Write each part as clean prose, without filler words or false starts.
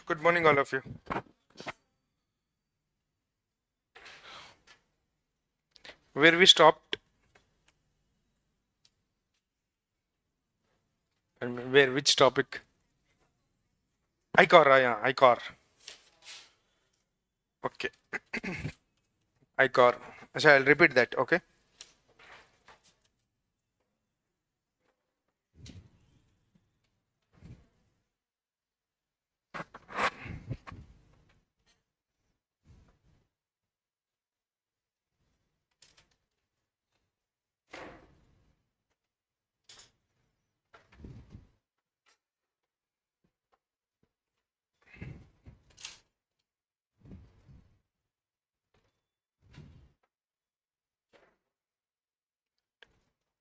Good morning, all of you. Where we stopped and which topic? ICOR, yeah, ICOR. Okay, ICOR. So I'll repeat that, okay?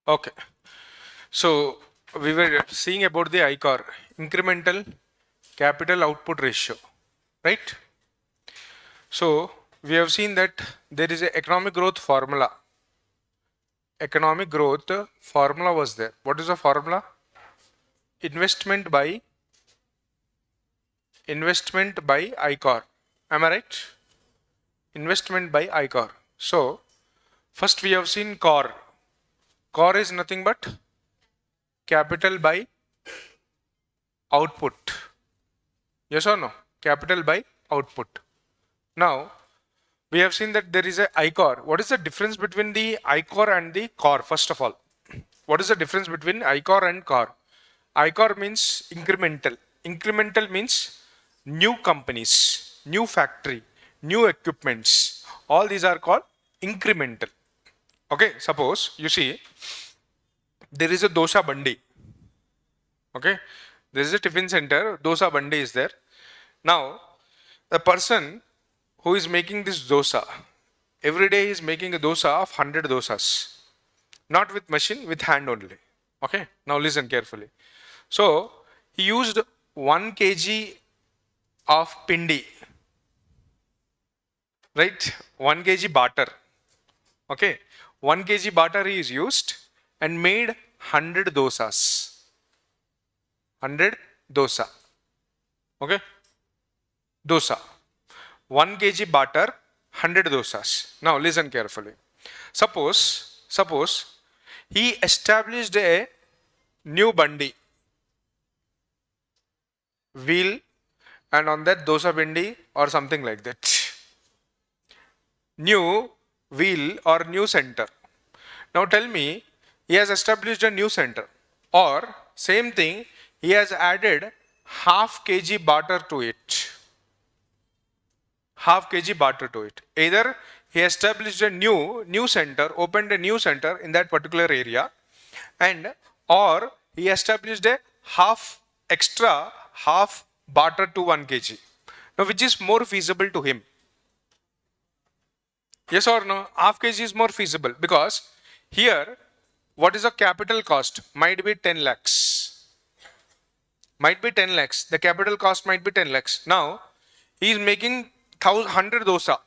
Okay, so we were seeing about the ICOR, incremental capital output ratio, right? So we have seen that there is a economic growth formula. Economic growth formula was there. What is the formula? Investment by ICOR. Am I right? Investment by ICOR. So first we have seen COR. COR is nothing but capital by output. Yes or no? Capital by output. Now we have seen that there is a ICOR. What is the difference between the ICOR and the COR? First of all, what is the difference between ICOR and COR? ICOR means incremental. Incremental means new companies, new factory, new equipments. All these are called incremental. Okay, suppose you see there is a dosa bandi. Okay, there is a tiffin center, dosa bandi is there. Now, the person who is making this dosa, every day is making a dosa of 100 dosas, not with machine, with hand only. Okay, now listen carefully. So, he used 1 kg of pindi, right? 1 kg butter. Okay, 1 kg butter he is used and made 100 dosas. 100 dosa. Okay, dosa. 1 kg butter, 100 dosas. Now listen carefully. Suppose he established a new bandi, wheel, and on that dosa bindi or something like that. New wheel or new center. Now tell me, he has established a new center, or same thing, he has added half kg butter to it. Half kg butter to it. Either he established a new center, opened a new center in that particular area, and or he established a half butter to 1 kg. Now, which is more feasible to him? Yes or no? Half kg is more feasible because here, what is the capital cost? Might be 10 lakhs. Might be 10 lakhs. The capital cost might be 10 lakhs. Now, he is making 100 dosa.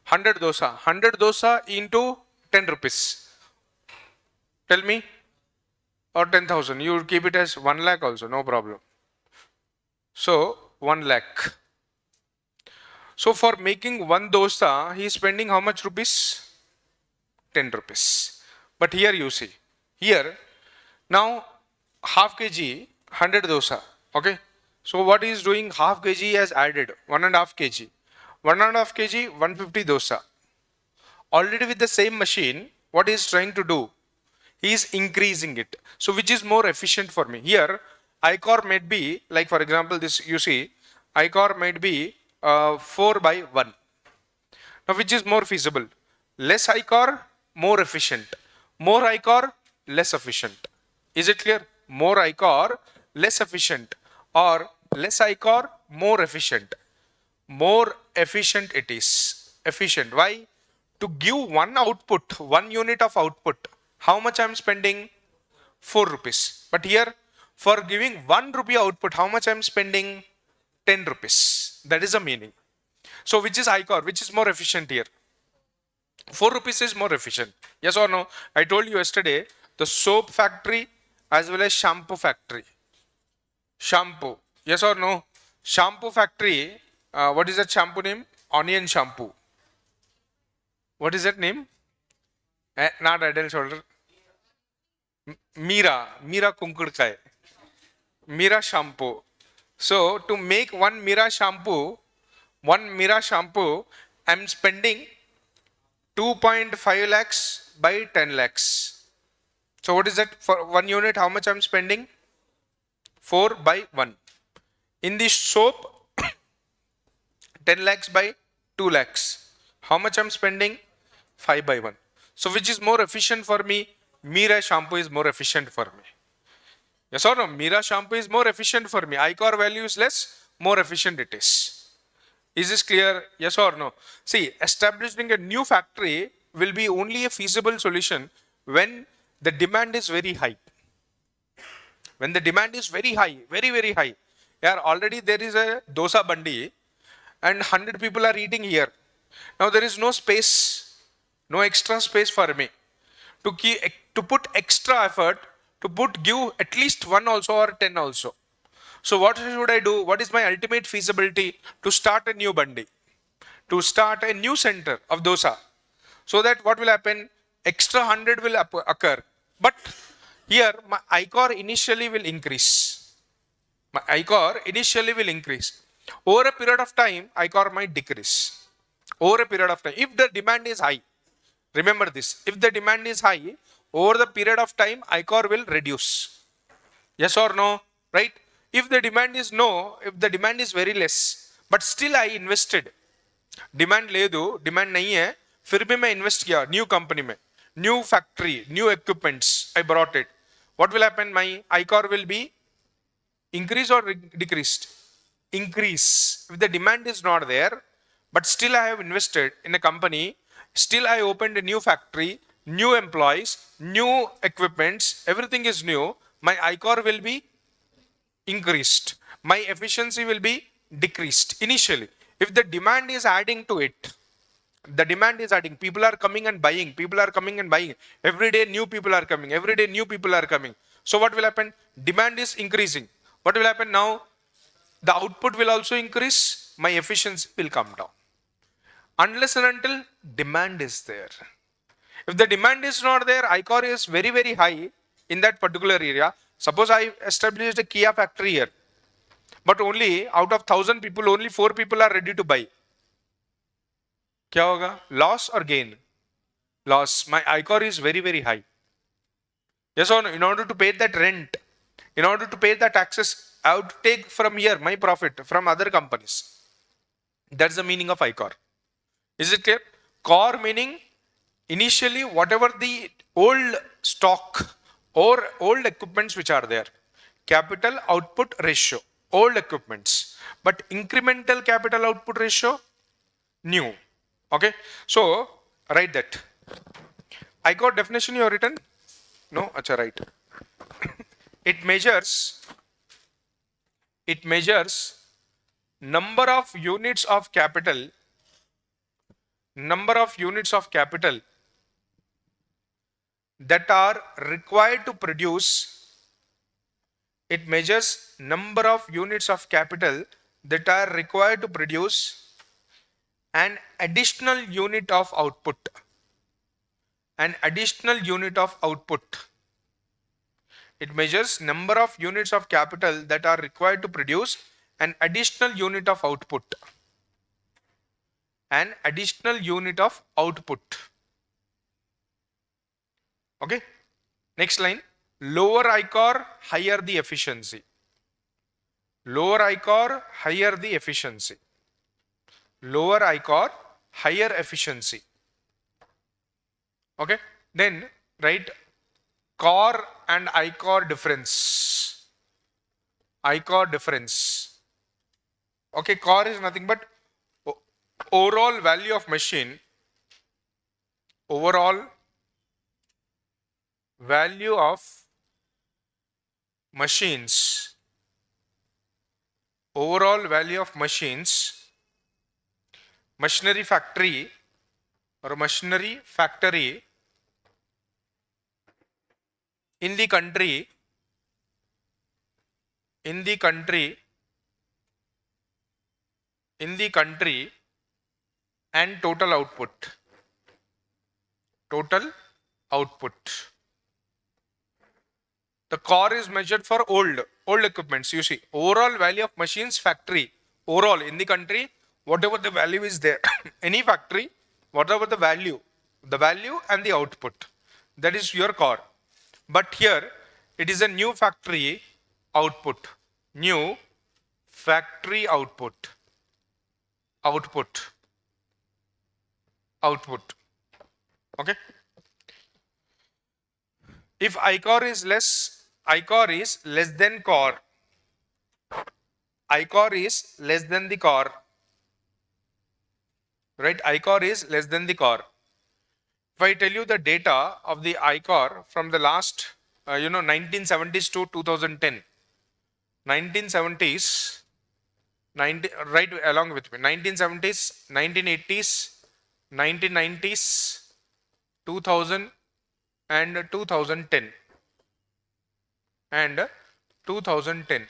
100 dosa. 100 dosa into 10 rupees. Tell me. Or 10,000. You keep it as 1 lakh also. No problem. So, 1 lakh. So, for making 1 dosa, he is spending how much rupees? 10 rupees. But here you see. Here, now half kg, 100 dosa. Okay. So, what he is doing? Half kg he has added. 1.5 kg. 1.5 kg, 150 dosa. Already with the same machine, what he is trying to do? He is increasing it. So which is more efficient for me? Here, ICOR might be, like for example, this you see, ICOR might be 4 by 1. Now which is more feasible? Less ICOR, more efficient. More ICOR, less efficient. Is it clear? More ICOR, less efficient. Or less ICOR, more efficient. More efficient it is. Efficient. Why? To give one output, 1 unit of output, how much I am spending? 4 rupees. But here, for giving 1 rupee output, how much I am spending? 10 rupees. That is the meaning. So which is ICOR? Which is more efficient here? 4 rupees is more efficient. Yes or no? I told you yesterday, the soap factory as well as shampoo factory. Shampoo. Yes or no? Shampoo factory. What is that shampoo name? Onion shampoo. What is that name? Not Head and Shoulder. Mira Kunkudkai. Mira shampoo. So to make one Mira shampoo, I'm spending 2.5 lakhs by 10 lakhs. So what is that for 1 unit? How much I'm spending? 4 by 1. In the soap, 10 lakhs by 2 lakhs. How much I'm spending? 5 by 1. So which is more efficient for me? Mira shampoo is more efficient for me. Yes or no? Mira shampoo is more efficient for me. ICOR value is less, more efficient it is. Is this clear? Yes or no? See, establishing a new factory will be only a feasible solution when the demand is very high. When the demand is very high, very high. Yeah, already there is a dosa bandi and 100 people are eating here. Now there is no space, no extra space for me to put extra effort give at least 1 also or 10 also. So what should I do? What is my ultimate feasibility? To start a new bandi, to start a new center of dosa, so that what will happen? Extra 100 will occur, but here my ICOR initially will increase. My ICOR initially will increase. Over a period of time, ICOR might decrease. Over a period of time, if the demand is high, remember this, if the demand is high, over the period of time, ICOR will reduce. Yes or no? Right? If the demand is no, if the demand is very less, but still I invested, demand ledu, demand nahi hai, फिर भी मैं invest किया new company में, new factory, new equipments, I brought it. What will happen? My ICOR will be increased or decreased? Increase. If the demand is not there, but still I have invested in a company, still I opened a new factory, new employees, new equipments, everything is new, my ICOR will be increased. My efficiency will be decreased initially. If the demand is adding to it, the demand is adding, people are coming and buying, every day new people are coming, so what will happen? Demand is increasing. What will happen now? The output will also increase, my efficiency will come down, unless and until demand is there. If the demand is not there, ICOR is very high in that particular area. Suppose I established a Kia factory here, but only out of 1,000 people, only 4 people are ready to buy. क्या होगा? Loss or gain? Loss. My ICOR is very high. Yes or no? In order to pay that rent, in order to pay the taxes, I would take from here my profit from other companies. That's the meaning of ICOR. Is it clear? Core meaning initially whatever the old stock or old equipments which are there. Capital output ratio, old equipments. But incremental capital output ratio, new. Okay, so write that. ICOR definition you have written? No, acha, right. It measures number of units of capital that are required to produce. It measures number of units of capital that are required to produce an additional unit of output. It measures number of units of capital that are required to produce an additional unit of output. Okay. Next line. Lower ICOR, higher the efficiency. Lower ICOR, higher the efficiency. Lower ICOR, higher efficiency. Okay. Then write core and ICOR difference. ICOR difference. Okay. Core is nothing but overall value of machine. Overall value of machines. Overall value of machines. Machinery factory or machinery factory in the country in the country and total output. Total output. The core is measured for old equipments. You see, overall value of machines factory, overall in the country, whatever the value is there, any factory, whatever the value and the output, that is your core. But here, it is a new factory output, new factory output, okay. If ICOR is less than core. ICOR is less than the core. Right? ICOR is less than the core. If I tell you the data of the ICOR from the last, 1970s to 2010. 1970s, right along with me. 1970s, 1980s, 1990s, 2000 and 2010 and 2010.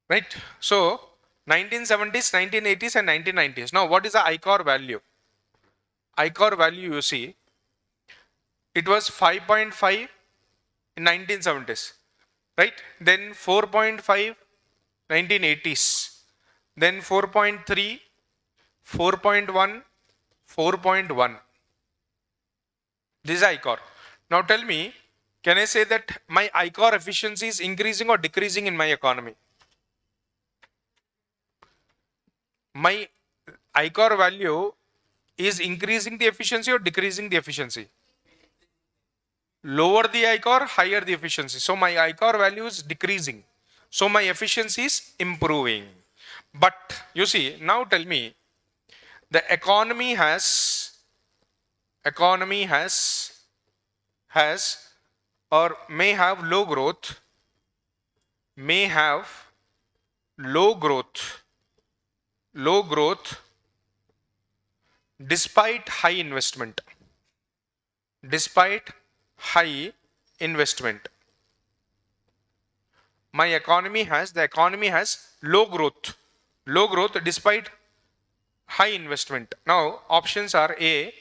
Right. So 1970s, 1980s and 1990s. Now what is the ICOR value? ICOR value, you see, it was 5.5 in 1970s. Right. Then 4.5 1980s, then 4.3, 4.1, 4.1. This is ICOR. Now tell me, can I say that my ICOR efficiency is increasing or decreasing in my economy? My ICOR value is increasing the efficiency or decreasing the efficiency? Lower the ICOR, higher the efficiency. So my ICOR value is decreasing. So my efficiency is improving. But you see, now tell me, the economy has or may have low growth, despite high investment. The economy has low growth despite high investment. Now options are A,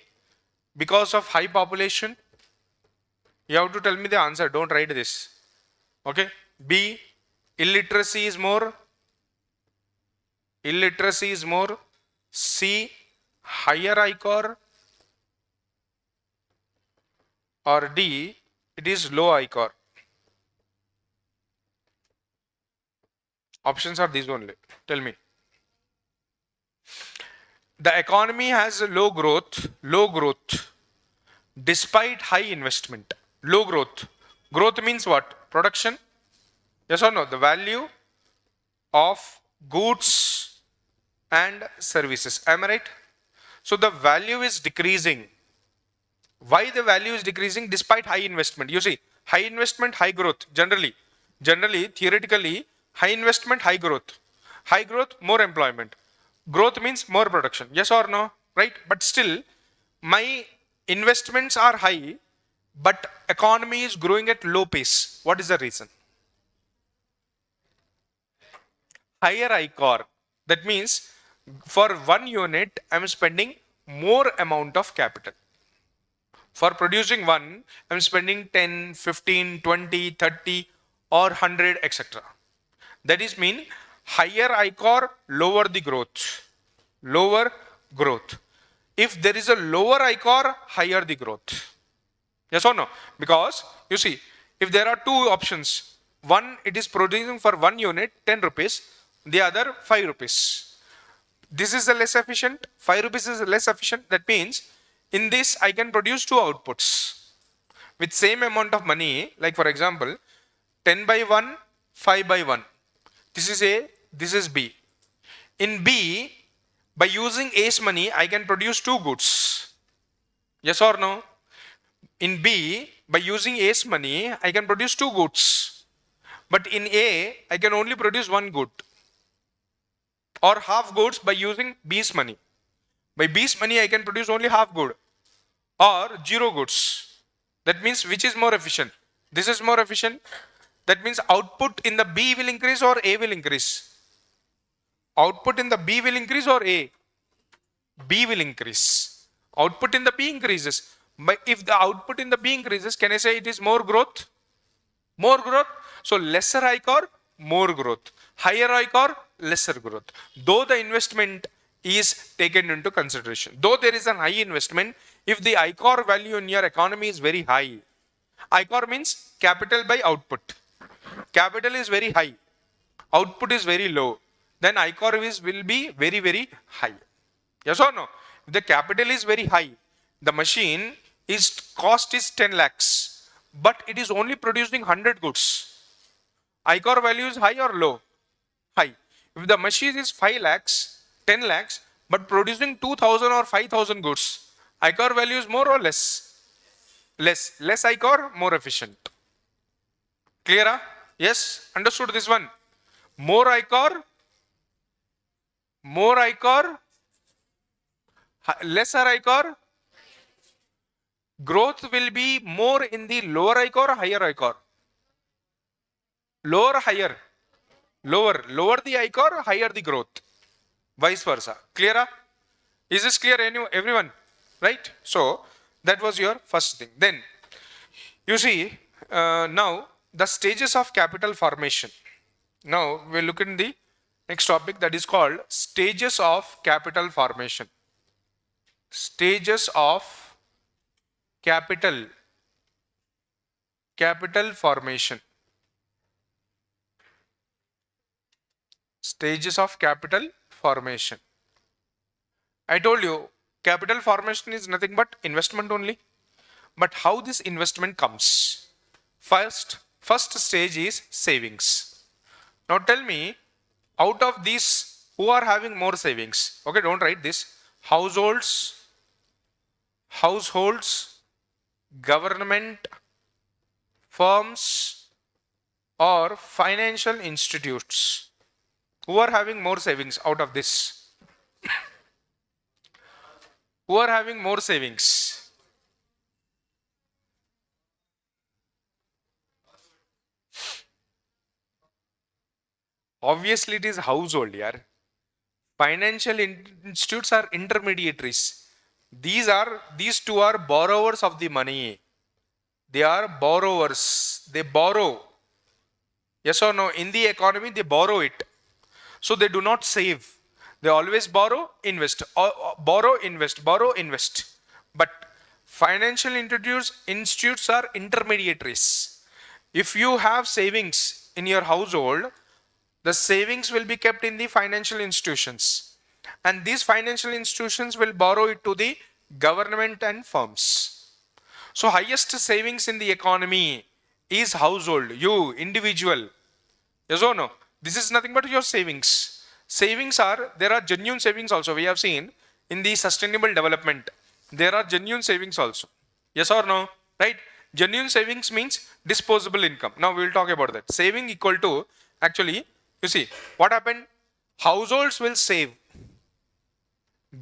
because of high population. You have to tell me the answer, don't write this. Okay. B, illiteracy is more. C, higher ICOR. Or D, it is low ICOR. Options are these only. Tell me. The economy has low growth despite high investment. Low growth. Growth means what? Production? Yes or no? The value of goods and services. Am I right? So the value is decreasing. Why the value is decreasing despite high investment? You see, high investment, high growth. Generally, theoretically, high investment, high growth. High growth, more employment. Growth means more production. Yes or no? Right? But still, my investments are high, but economy is growing at low pace. What is the reason? Higher ICOR. That means for one unit, I am spending more amount of capital. For producing one, I am spending 10, 15, 20, 30 or 100, etc. That is mean higher ICOR, lower the growth. If there is a lower ICOR, higher the growth. Yes or no? Because you see, if there are two options, one it is producing for one unit 10 rupees, the other 5 rupees. This is the less efficient, 5 rupees is less efficient. That means in this I can produce two outputs with same amount of money. Like for example, 10 by 1, 5 by 1. This is A, this is B. In B, by using A's money, I can produce two goods. Yes or no? In B, by using A's money, I can produce two goods. But in A, I can only produce one good. Or half goods by using B's money. By B's money, I can produce only half good. Or zero goods. That means which is more efficient? This is more efficient. That means output in the B will increase or A will increase? Output in the B will increase or A? B will increase. Output in the B increases. But if the output in the B increases, can I say it is more growth? More growth. So lesser ICOR, more growth. Higher ICOR, lesser growth. Though the investment is taken into consideration. Though there is an high investment, if the ICOR value in your economy is very high, ICOR means capital by output. Capital is very high, output is very low, then ICOR will be very, very high. Yes or no? If the capital is very high, the machine cost is 10 lakhs, but it is only producing 100 goods. ICOR value is high or low? High. If the machine is 5 lakhs, 10 lakhs, but producing 2000 or 5000 goods, ICOR value is more or less? Less. Less ICOR, more efficient. Clear? Yes, understood this one. More ICOR, lesser ICOR. Growth will be more in the lower ICOR or higher ICOR? Lower or higher? Lower. Lower the ICOR, higher the growth. Vice versa. Clear? Is this clear, everyone? Right? So, that was your first thing. Then, you see, now, the stages of capital formation. Now we'll look in the next topic, that is called stages of capital formation. Stages of capital formation. Stages of capital formation. I told you capital formation is nothing but investment only. But how this investment comes? First stage is savings. Now tell me, out of these, who are having more savings? Okay, don't write this. Households, government, firms, or financial institutes. Who are having more savings out of this? Who are having more savings? Obviously, it is household, yaar. Financial institutes are intermediaries. These two are borrowers of the money. They are borrowers. They borrow. Yes or no? In the economy, they borrow it. So they do not save. They always borrow, invest. Borrow, invest. Borrow, invest. But financial institutes are intermediaries. If you have savings in your household, the savings will be kept in the financial institutions, and these financial institutions will borrow it to the government and firms. So highest savings in the economy is household, you, individual. Yes or no? This is nothing but your savings. There are genuine savings also. We have seen in the sustainable development, there are genuine savings also. Yes or no? Right? Genuine savings means disposable income. Now we will talk about that. Saving equal to, actually, you see, what happened? Households will save,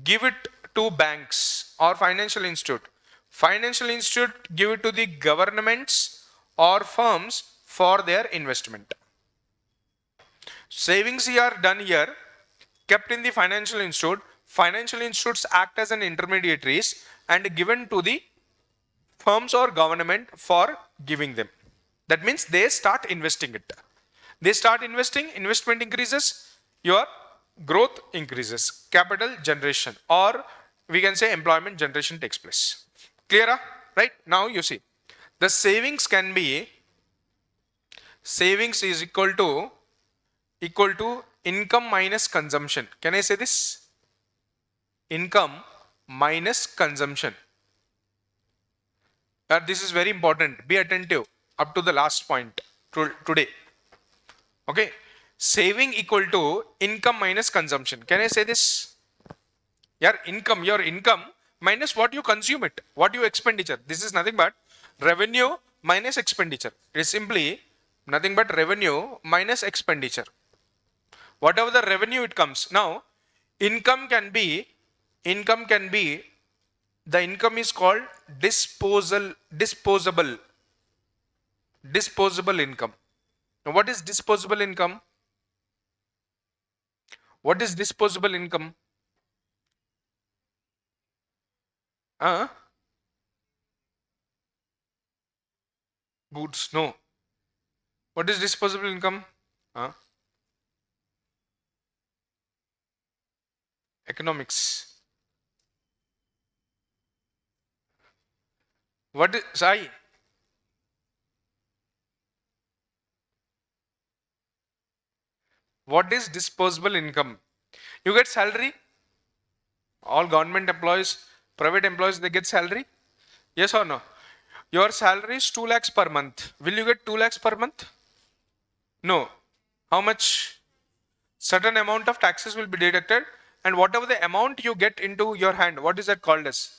give it to banks or financial institute. Financial institute give it to the governments or firms for their investment. Savings are done here, kept in the financial institute. Financial institutes act as an intermediaries and given to the firms or government for giving them. That means they start investing it. They start investing, investment increases, your growth increases, capital generation, or we can say employment generation takes place. Clear? Right? Now you see, the savings can be, savings is equal to income minus consumption. Can I say this? Income minus consumption. This is very important. Be attentive up to the last point today. Okay, saving equal to income minus consumption. Can I say this? Your income minus what you consume it, what you expenditure. This is nothing but revenue minus expenditure. It is simply nothing but revenue minus expenditure. Whatever the revenue it comes. Now, income can be The income is called disposable income. Now, what is disposable income? What is disposable income? Goods. No. What is disposable income? Economics. What is Sai? What is disposable income? You get salary. All government employees, private employees, they get salary. Yes or no? Your salary is 2 lakhs per month. Will you get 2 lakhs per month? No. How much? Certain amount of taxes will be deducted, and whatever the amount you get into your hand, what is that called as?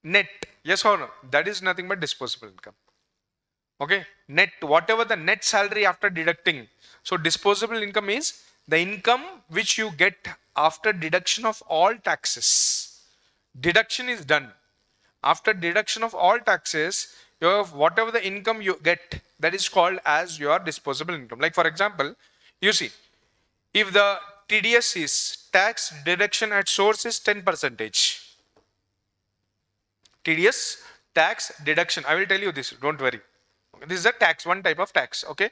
Net. Yes or no? That is nothing but disposable income. Okay, net, whatever the net salary after deducting. So disposable income is the income which you get after deduction of all taxes. Deduction is done. After deduction of all taxes, your whatever the income you get, that is called as your disposable income. Like for example, you see, if the TDS is tax deduction at source is 10%. TDS tax deduction. I will tell you this, don't worry. This is a tax, one type of tax. Okay,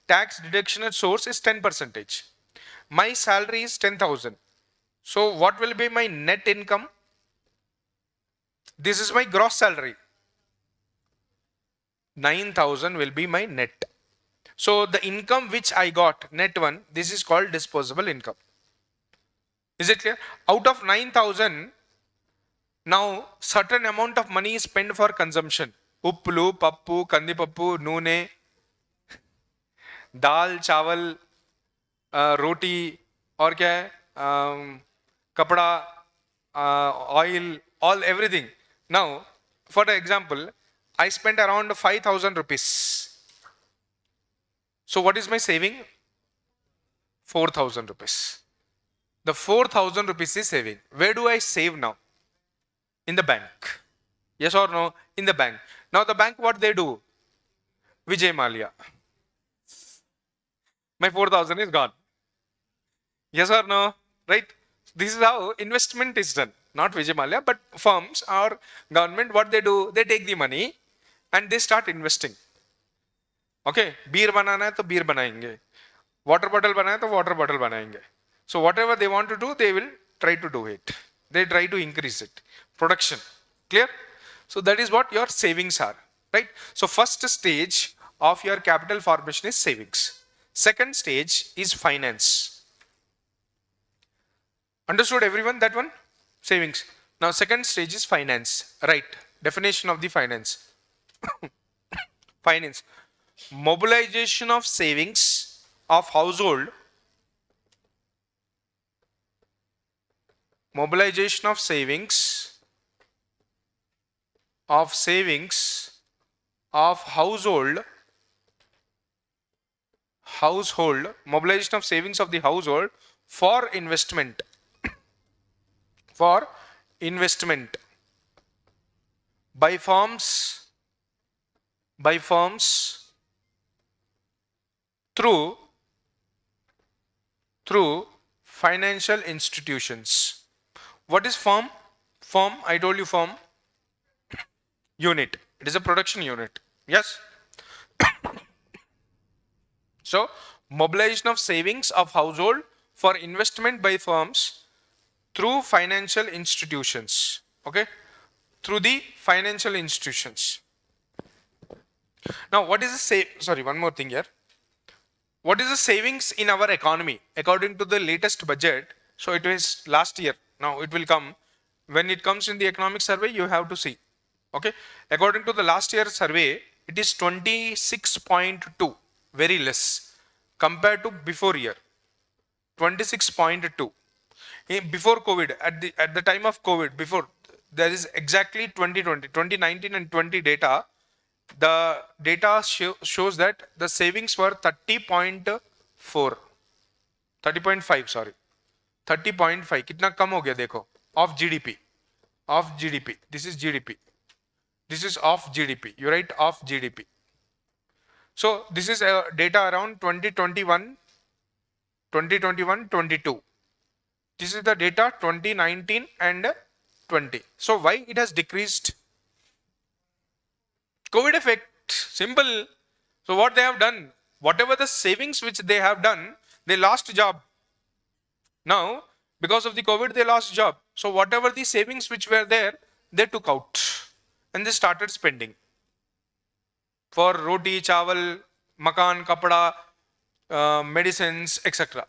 tax deduction at source is 10%. My salary is 10,000. So what will be my net income? This is my gross salary. 9,000 will be my net. So the income which I got, net one, this is called disposable income. Is it clear? Out of 9,000, now certain amount of money is spent for consumption. Uppulu, pappu, kandipappu, noone, दाल चावल रोटी और क्या है कपड़ा oil, all everything. Now for the example, I spent around 5,000 rupees. So what is my saving? 4,000 rupees. The 4,000 rupees is saving. Where do I save now? In the bank. Yes or no? In the bank. Now the bank, what they do? Vijay Mallya. My 4,000 is gone. Yes or no? Right? This is how investment is done. Not Vijay Mallya, but firms or government, what they do? They take the money and they start investing. Okay? Beer banana hai to beer banayenge. Water bottle banana hai to water bottle banayenge. So whatever they want to do, they will try to do it. They try to increase it. Production. Clear? So that is what your savings are. Right? So first stage of your capital formation is savings. Second stage is finance. Understood everyone that one? Savings. Now second stage is finance. Right. Definition of the finance. Finance. Mobilization of savings of household. Mobilization of savings of household, mobilization of savings of the household for investment, by firms through financial institutions. What is firm? Firm, I told you firm. Unit. It is a production unit. Yes. So mobilization of savings of household for investment by firms through financial institutions. Okay. Through the financial institutions. Now what is the one more thing here. What is the savings in our economy? According to the latest budget, so it was last year. Now it will come. When it comes in the economic survey, you have to see. Okay. According to the last year survey, it is 26.2, very less compared to before year. 26.2. Before COVID, at the time of COVID, before, there is exactly 2020, 2019 and 20 data. The data shows that the savings were 30.4, 30.5, sorry. 30.5. कितना कम हो गया देखो. of GDP. Of GDP. This is GDP. This is of GDP. You write of GDP. So this is data around 2021, 22. This is the data 2019 and 20. So why it has decreased? COVID effect. Simple. So what they have done, whatever the savings which they have done, they lost job. Now, because of the COVID, they lost job. So whatever the savings which were there, they took out and they started spending for roti, chawal, makan, kapda, medicines, etc.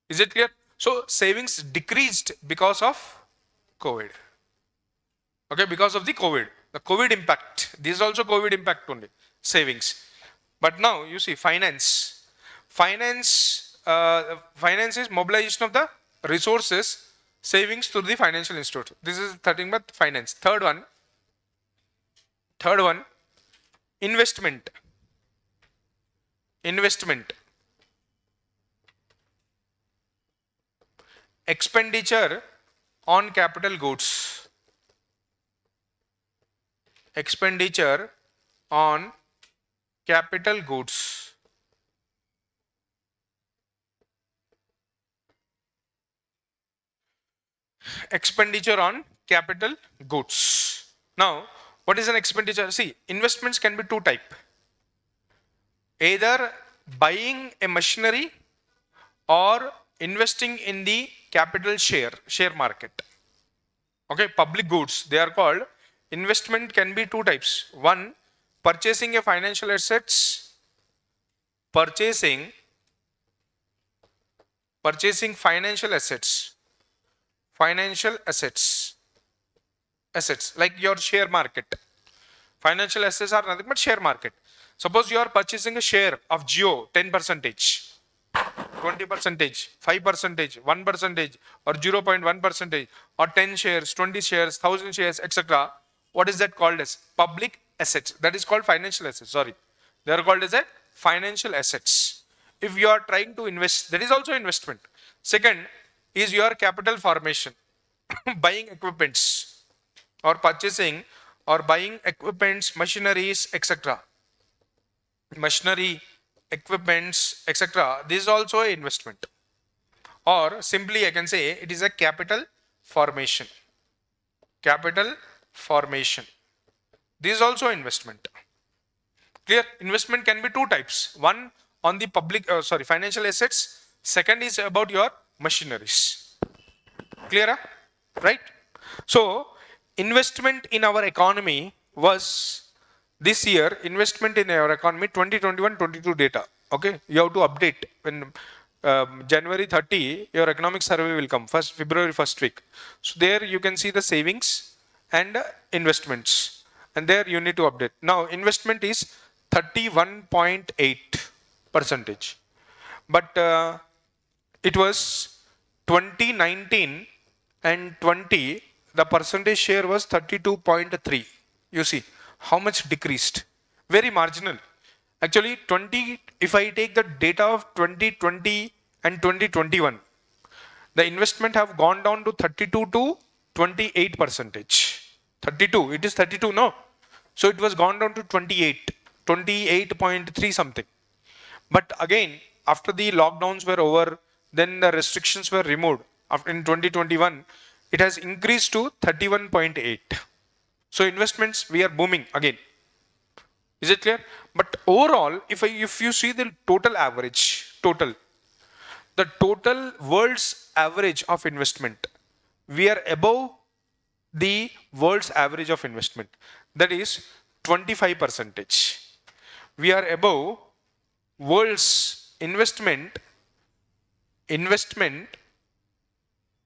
Is it clear? So savings decreased because of COVID. Okay, because of the COVID impact. This is also COVID impact only, savings. But now you see finance. Finance is mobilization of the resources, savings through the financial institute. This is 13th but finance. Third one, investment. Expenditure on capital goods. Expenditure on capital goods. Expenditure on capital goods. Now, what is an expenditure? See, investments can be two type. Either buying a machinery or investing in the capital share market. Okay, public goods, they are called. Investment can be two types. One, purchasing a financial assets, purchasing financial assets like your share market. Financial assets are nothing but share market. Suppose you are purchasing a share of Jio 10%, 20%, 5%, 1%, or 0.1%, or 10 shares, 20 shares, 1000 shares, etc. What is that called as? Public assets. That is called financial assets. Sorry. They are called as a financial assets. If you are trying to invest, that is also investment. Second is your capital formation. Buying equipments or purchasing or buying equipments, machineries, etc. Machinery, equipments, etc. This is also an investment. Or simply I can say it is a capital formation. Capital formation. This is also investment. Clear? Investment can be two types. One on the financial assets. Second is about your machineries. Clear? Right? So, investment in our economy was this year, investment in our economy 2021-22 data. Okay, you have to update when January 30 your economic survey will come, February 1st week. So there you can see the savings and investments, and there you need to update. Now investment is 31.8%, but it was 2019 and 20 the percentage share was 32.3. You see how much decreased, very marginal. Actually 20, if I take the data of 2020 and 2021, the investment have gone down to 32 to 28%. 32, it is 32, no? So it was gone down to 28.3 something. But again, after the lockdowns were over, then the restrictions were removed. After in 2021, it has increased to 31.8. So investments, we are booming again. Is it clear? But overall, if you see the total average, the total world's average of investment, we are above the world's average of investment. That is 25%. We are above world's investment,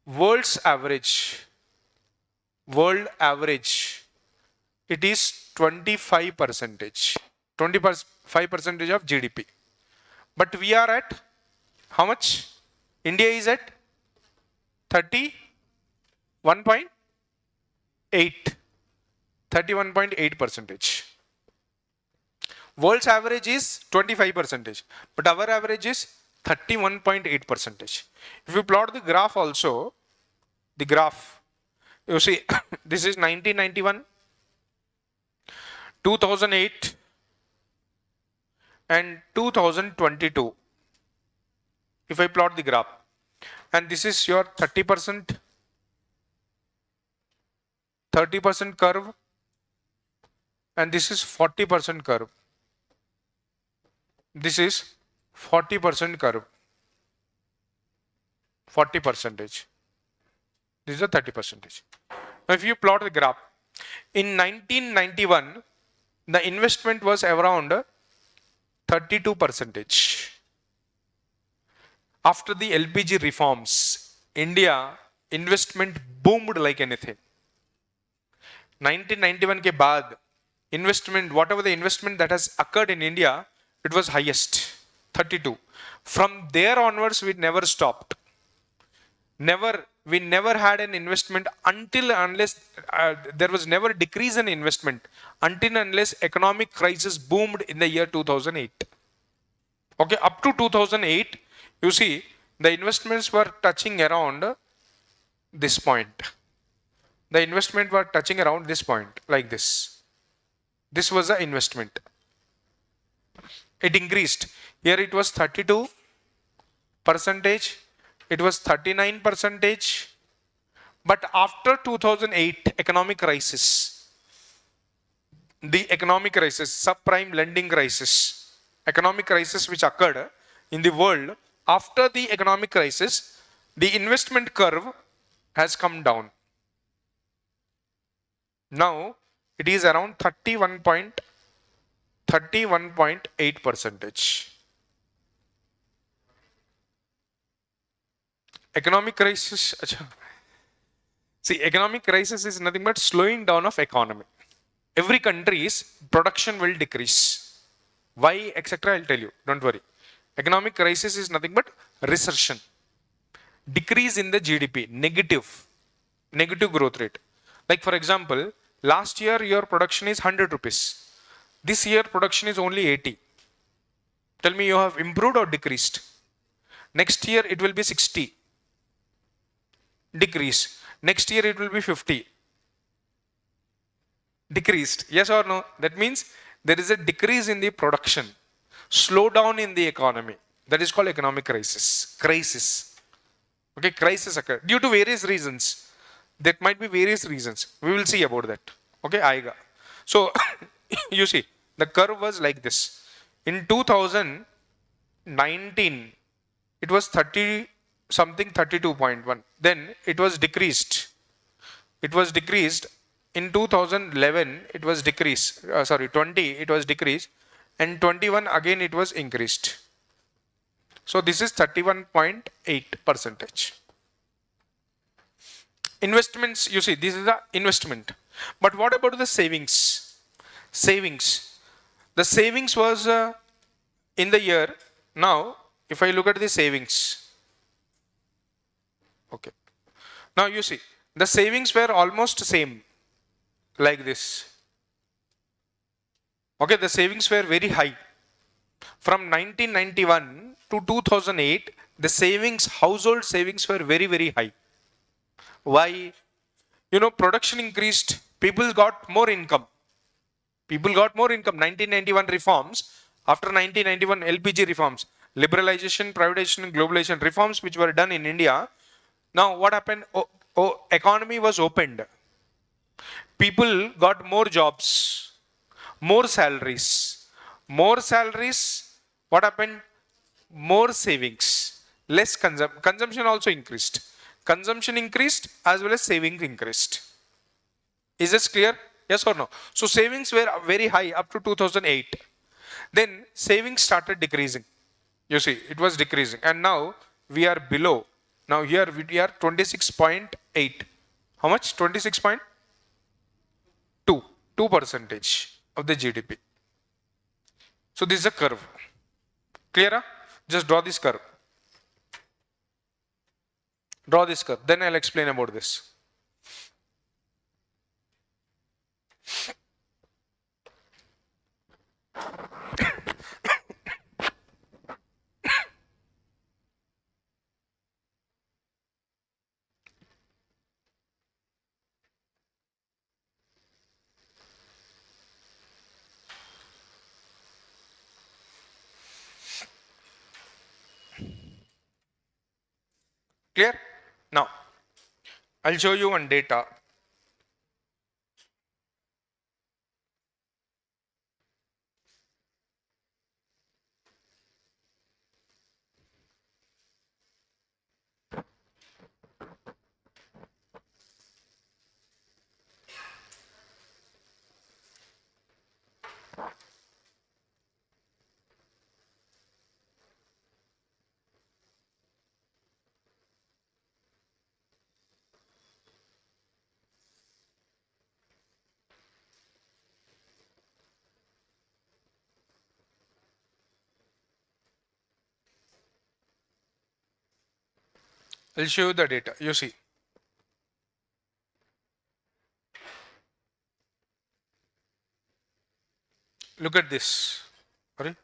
world's average, world average. It is 25%, 25% of GDP. But we are at how much? India is at 31.8%. World's average is 25%, but our average is 31.8%. If you plot the graph also, the graph, you see, this is 1991, 2008, and 2022. If I plot the graph, and this is your 30%, 30% curve, and this is 40% curve. This is 40% curve, 40 percentage. This is a 30 percentage. Now, if you plot the graph, in 1991, the investment was around 32 percentage. After the LPG reforms, India investment boomed like anything. 1991 के बाद investment, whatever the investment that has occurred in India, it was highest, 32. From there onwards, we never stopped. We never had an investment until unless there was never decrease in investment until unless economic crisis boomed in the year 2008. Okay, up to 2008, you see, the investments were touching around this point. The investment were touching around this point, like this. This was the investment. It increased. Here it was 32 percentage. It was 39 percentage. But after 2008 economic crisis, the economic crisis, subprime lending crisis, economic crisis which occurred in the world, after the economic crisis, the investment curve has come down. Now it is around 31.8 percentage. Economic crisis. See, economic crisis is nothing but slowing down of economy. Every country's production will decrease. Why, etc. I'll tell you. Don't worry. Economic crisis is nothing but recession. Decrease in the GDP. Negative growth rate. Like for example, last year your production is 100 rupees. This year production is only 80. Tell me, you have improved or decreased? Next year it will be 60. Decrease. Next year it will be 50. Decreased. Yes or no? That means there is a decrease in the production. Slowdown in the economy. That is called economic crisis. Okay, crisis occur due to various reasons. That might be various reasons. We will see about that. Okay, Aiga. So, you see, the curve was like this. In 2019, it was 30 something, 32.1. Then it was decreased. It was decreased. In 2011, it was decreased. 20, it was decreased. And 21, again, it was increased. So, this is 31.8 percentage. Investments, you see, this is the investment. But what about the savings? Savings. The savings was in the year. Now, if I look at the savings. Okay. Now, you see, the savings were almost same. Like this. Okay, the savings were very high. From 1991 to 2008, the savings, household savings were very, very high. Why? You know, production increased, people got more income. 1991 reforms, after 1991 LPG reforms, liberalization, privatization, and globalization reforms which were done in India. Now what happened? Economy was opened. People got more jobs, more salaries. More salaries, what happened? More savings, less consumption also increased. Consumption increased as well as savings increased. Is this clear? Yes or no? So savings were very high up to 2008. Then savings started decreasing. You see, it was decreasing. And now we are below. Now here we are 26.8. How much? 26.2. 2 percentage of the GDP. So this is a curve. Clear? Just draw this curve. Draw this curve. Then I'll explain about this. Clear? Now, I'll show you one data. I'll show you the data. You see. Look at this. Sorry.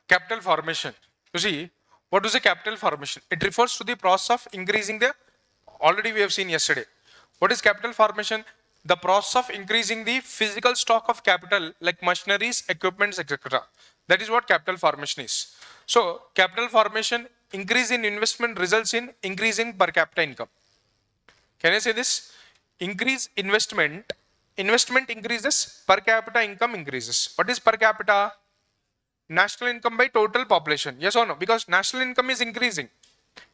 Capital formation. You see, what is a capital formation? It refers to the process of increasing the, already we have seen yesterday. What is capital formation? The process of increasing the physical stock of capital like machineries, equipments, etc. That is what capital formation is. So, capital formation, increase in investment results in increase in per capita income. Can I say this? Increase investment, investment increases, per capita income increases. What is per capita? National income by total population. Yes or no? Because national income is increasing.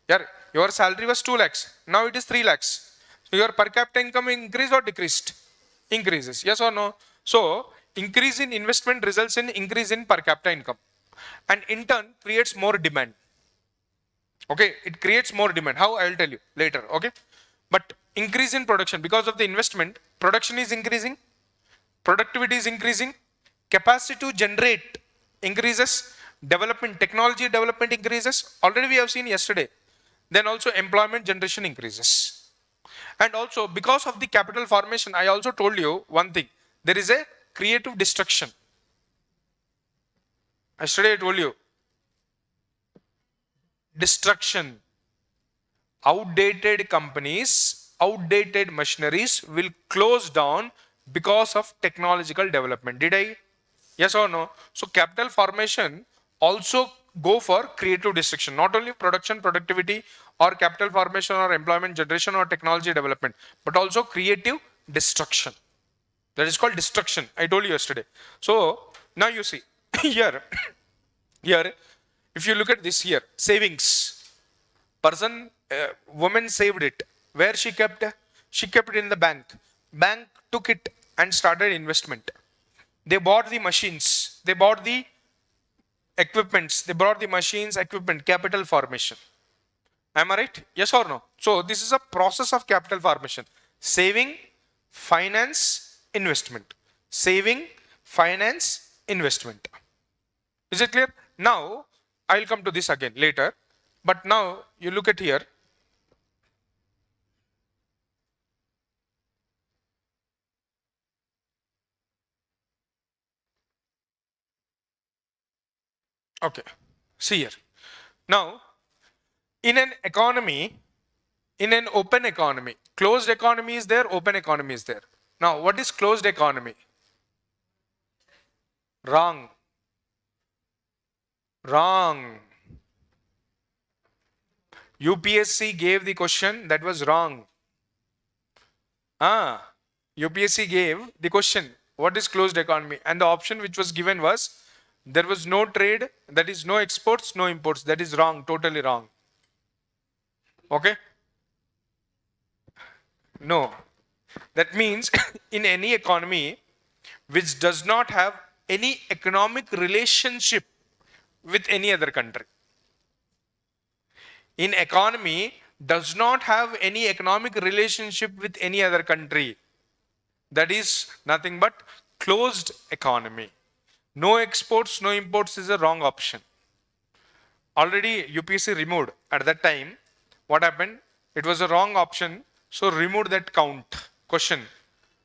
Yeah, your salary was 2 lakhs. Now it is 3 lakhs. So your per capita income increased or decreased? Increases. Yes or no? So increase in investment results in increase in per capita income. And in turn creates more demand. Okay, it creates more demand. How? I will tell you later. Okay, but increase in production because of the investment, production is increasing, productivity is increasing, capacity to generate increases, development, technology development increases. Already we have seen yesterday. Then also employment generation increases. And also because of the capital formation, I also told you one thing. There is a creative destruction. Yesterday I told you. Destruction. Outdated companies, outdated machineries will close down because of technological development. Did I? Yes or no? So capital formation also go for creative destruction, not only production, productivity or capital formation or employment generation or technology development, but also creative destruction. That is called destruction. I told you yesterday. So now you see here, here, if you look at this here, savings. Person, woman saved it. Where she kept? She kept it in the bank. Bank took it and started investment. They bought the machines. They bought the equipments. They bought the machines, equipment, capital formation. Am I right? Yes or no? So this is a process of capital formation. Saving, finance, investment. Saving, finance, investment. Is it clear? Now, I will come to this again later. But now you look at here. Okay, see here. Now, in an economy, in an open economy, closed economy is there, open economy is there. Now, what is closed economy? Wrong. Wrong. UPSC gave the question that was wrong. UPSC gave the question, what is closed economy? And the option which was given was, there was no trade, that is no exports, no imports. That is wrong, totally wrong. Okay? No. That means in any economy which does not have any economic relationship with any other country. In economy does not have any economic relationship with any other country. That is nothing but closed economy. No exports, no imports is a wrong option. Already UPSC removed at that time. What happened? It was a wrong option. So removed that count question.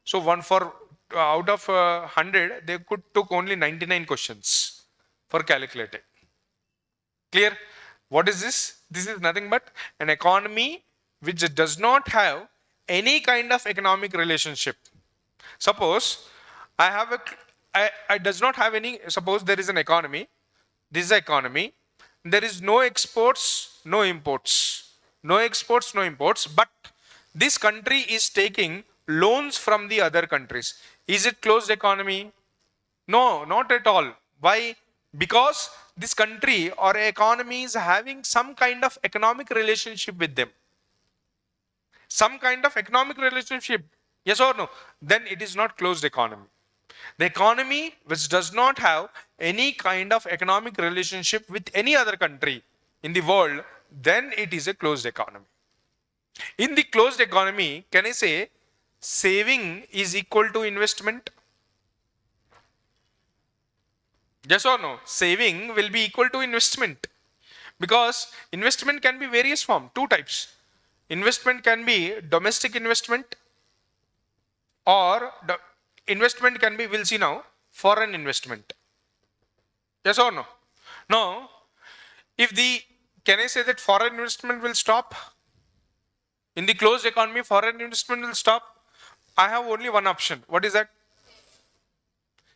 So one for out of 100, they could took only 99 questions for calculating. Clear? What is this? This is nothing but an economy which does not have any kind of economic relationship. Suppose I have I does not have any, suppose there is an economy, this is the economy, there is no exports, no imports. no exports, no imports, but this country is taking loans from the other countries. Is it closed economy? No, not at all. Why? Because this country or economy is having some kind of economic relationship with them. Some kind of economic relationship. Yes or no? Then it is not closed economy. The economy which does not have any kind of economic relationship with any other country in the world, then it is a closed economy. In the closed economy, can I say saving is equal to investment? Yes or no? Saving will be equal to investment, because investment can be various form, two types. Investment can be domestic investment, or investment can be, we'll see now, foreign investment. Yes or no? Now, if the, can I say that foreign investment will stop? In the closed economy, foreign investment will stop. I have only one option. What is that?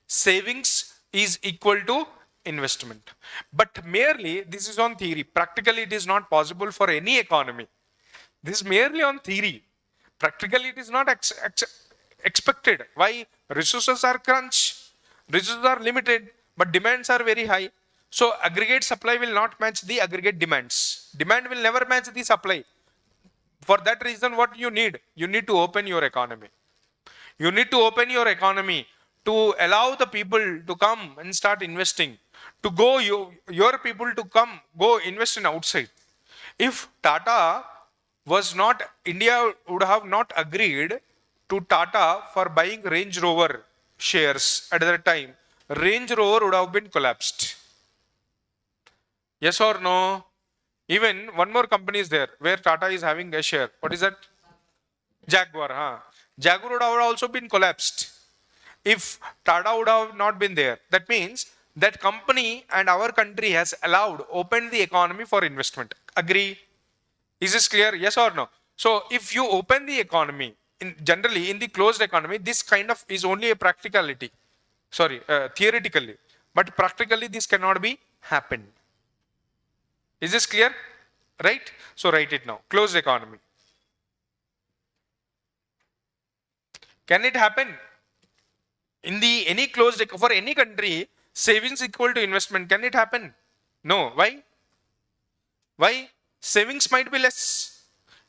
Savings is equal to investment. But merely this is on theory. Practically it is not possible for any economy. This is merely on theory. Practically it is not expected. Why? Resources are crunch. Resources are limited, but demands are very high. So aggregate supply will not match the aggregate demands. Demand will never match the supply. For that reason, what you need? You need to open your economy. You need to open your economy to allow the people to come and start investing. To go, your people to come, go invest in outside. If Tata was not, India would have not agreed to Tata for buying Range Rover shares at that time. Range Rover would have been collapsed. Yes or no? Even one more company is there where Tata is having a share. What is that? Jaguar. Huh? Jaguar would have also been collapsed if Tata would have not been there. That means that company and our country has allowed, opened the economy for investment. Agree? Is this clear? Yes or no? So if you open the economy, generally in the closed economy, this kind of is only a practicality. Sorry, theoretically. But practically this cannot be happened. Is this clear? Right? So write it now. Closed economy. Can it happen? In the any closed, for any country, savings equal to investment. Can it happen? No. Why? Why? Savings might be less.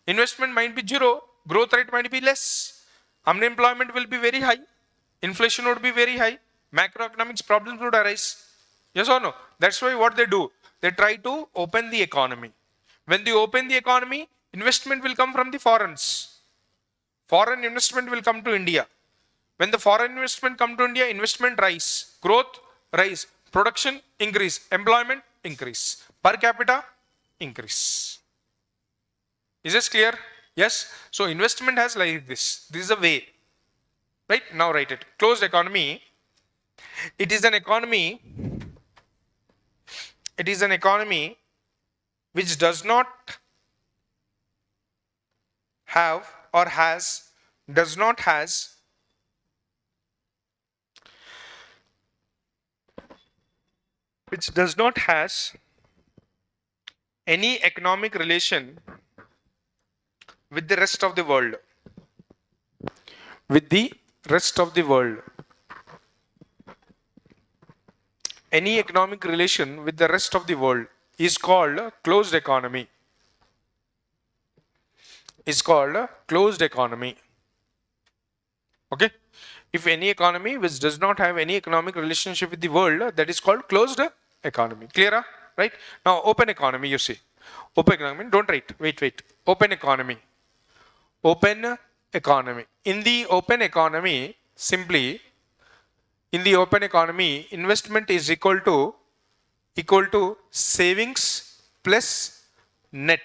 Investment might be zero. Growth rate might be less. Unemployment will be very high. Inflation would be very high. Macroeconomics problems would arise. Yes or no? That's why what they do, they try to open the economy. When they open the economy, investment will come from the foreigners. Foreign investment will come to India. When the foreign investment come to India, investment rise, growth rise, production increase, employment increase, per capita increase. Is this clear? Yes. So investment has like this. This is a way. Right? Now write it. Closed economy. It is an economy. It is an economy which does not have or has, does not has which does not has any economic relation with the rest of the world. With the rest of the world. Any economic relation with the rest of the world is called closed economy. Is called closed economy. Okay? If any economy which does not have any economic relationship with the world, that is called closed economy. Clear? Right? Now open economy, you see. Open economy, don't write. Wait. Open economy. Open economy. In the open economy, simply, in the open economy, investment is equal to savings plus net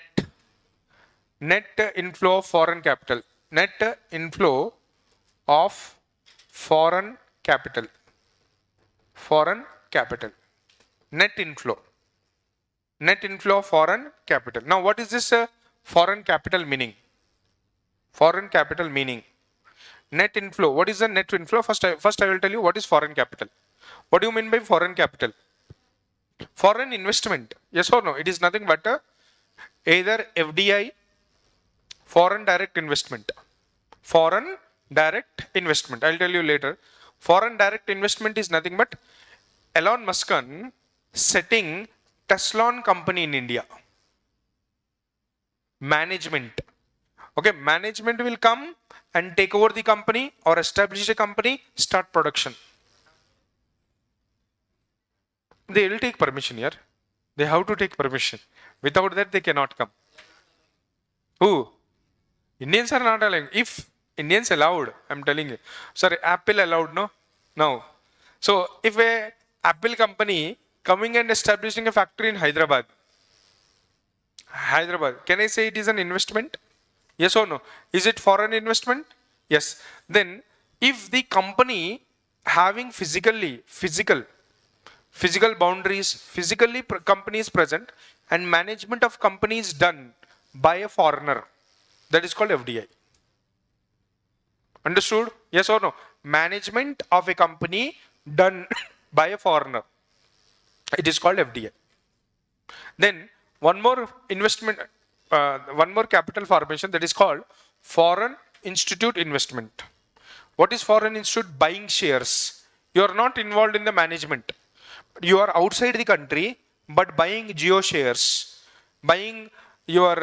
inflow of foreign capital. Net inflow of foreign capital. Foreign capital. Net inflow. Net inflow of foreign capital. Now what is this foreign capital meaning? Foreign capital meaning. Net inflow. What is the net inflow? First I will tell you what is foreign capital. What do you mean by foreign capital? Foreign investment. Yes or no? It is nothing but either FDI Foreign direct investment. Foreign direct investment. I'll tell you later. Foreign direct investment is nothing but Elon Musk setting Tesla company in India. Management. Okay, management will come and take over the company or establish a company, start production. They will take permission here. They have to take permission. Without that, they cannot come. Who? Indians are not allowing. If Indians allowed, I'm telling you. Sorry, Apple allowed, no? No. So if a Apple company coming and establishing a factory in Hyderabad, can I say it is an investment? Yes or no? Is it foreign investment? Yes. Then if the company having physical boundaries, company is present and management of company is done by a foreigner, that is called FDI. Understood? Yes or no? Management of a company done by a foreigner. It is called FDI. Then one more investment, one more capital formation, that is called foreign institute investment. What is foreign institute? Buying shares. You are not involved in the management. You are outside the country, but buying Jio shares, buying your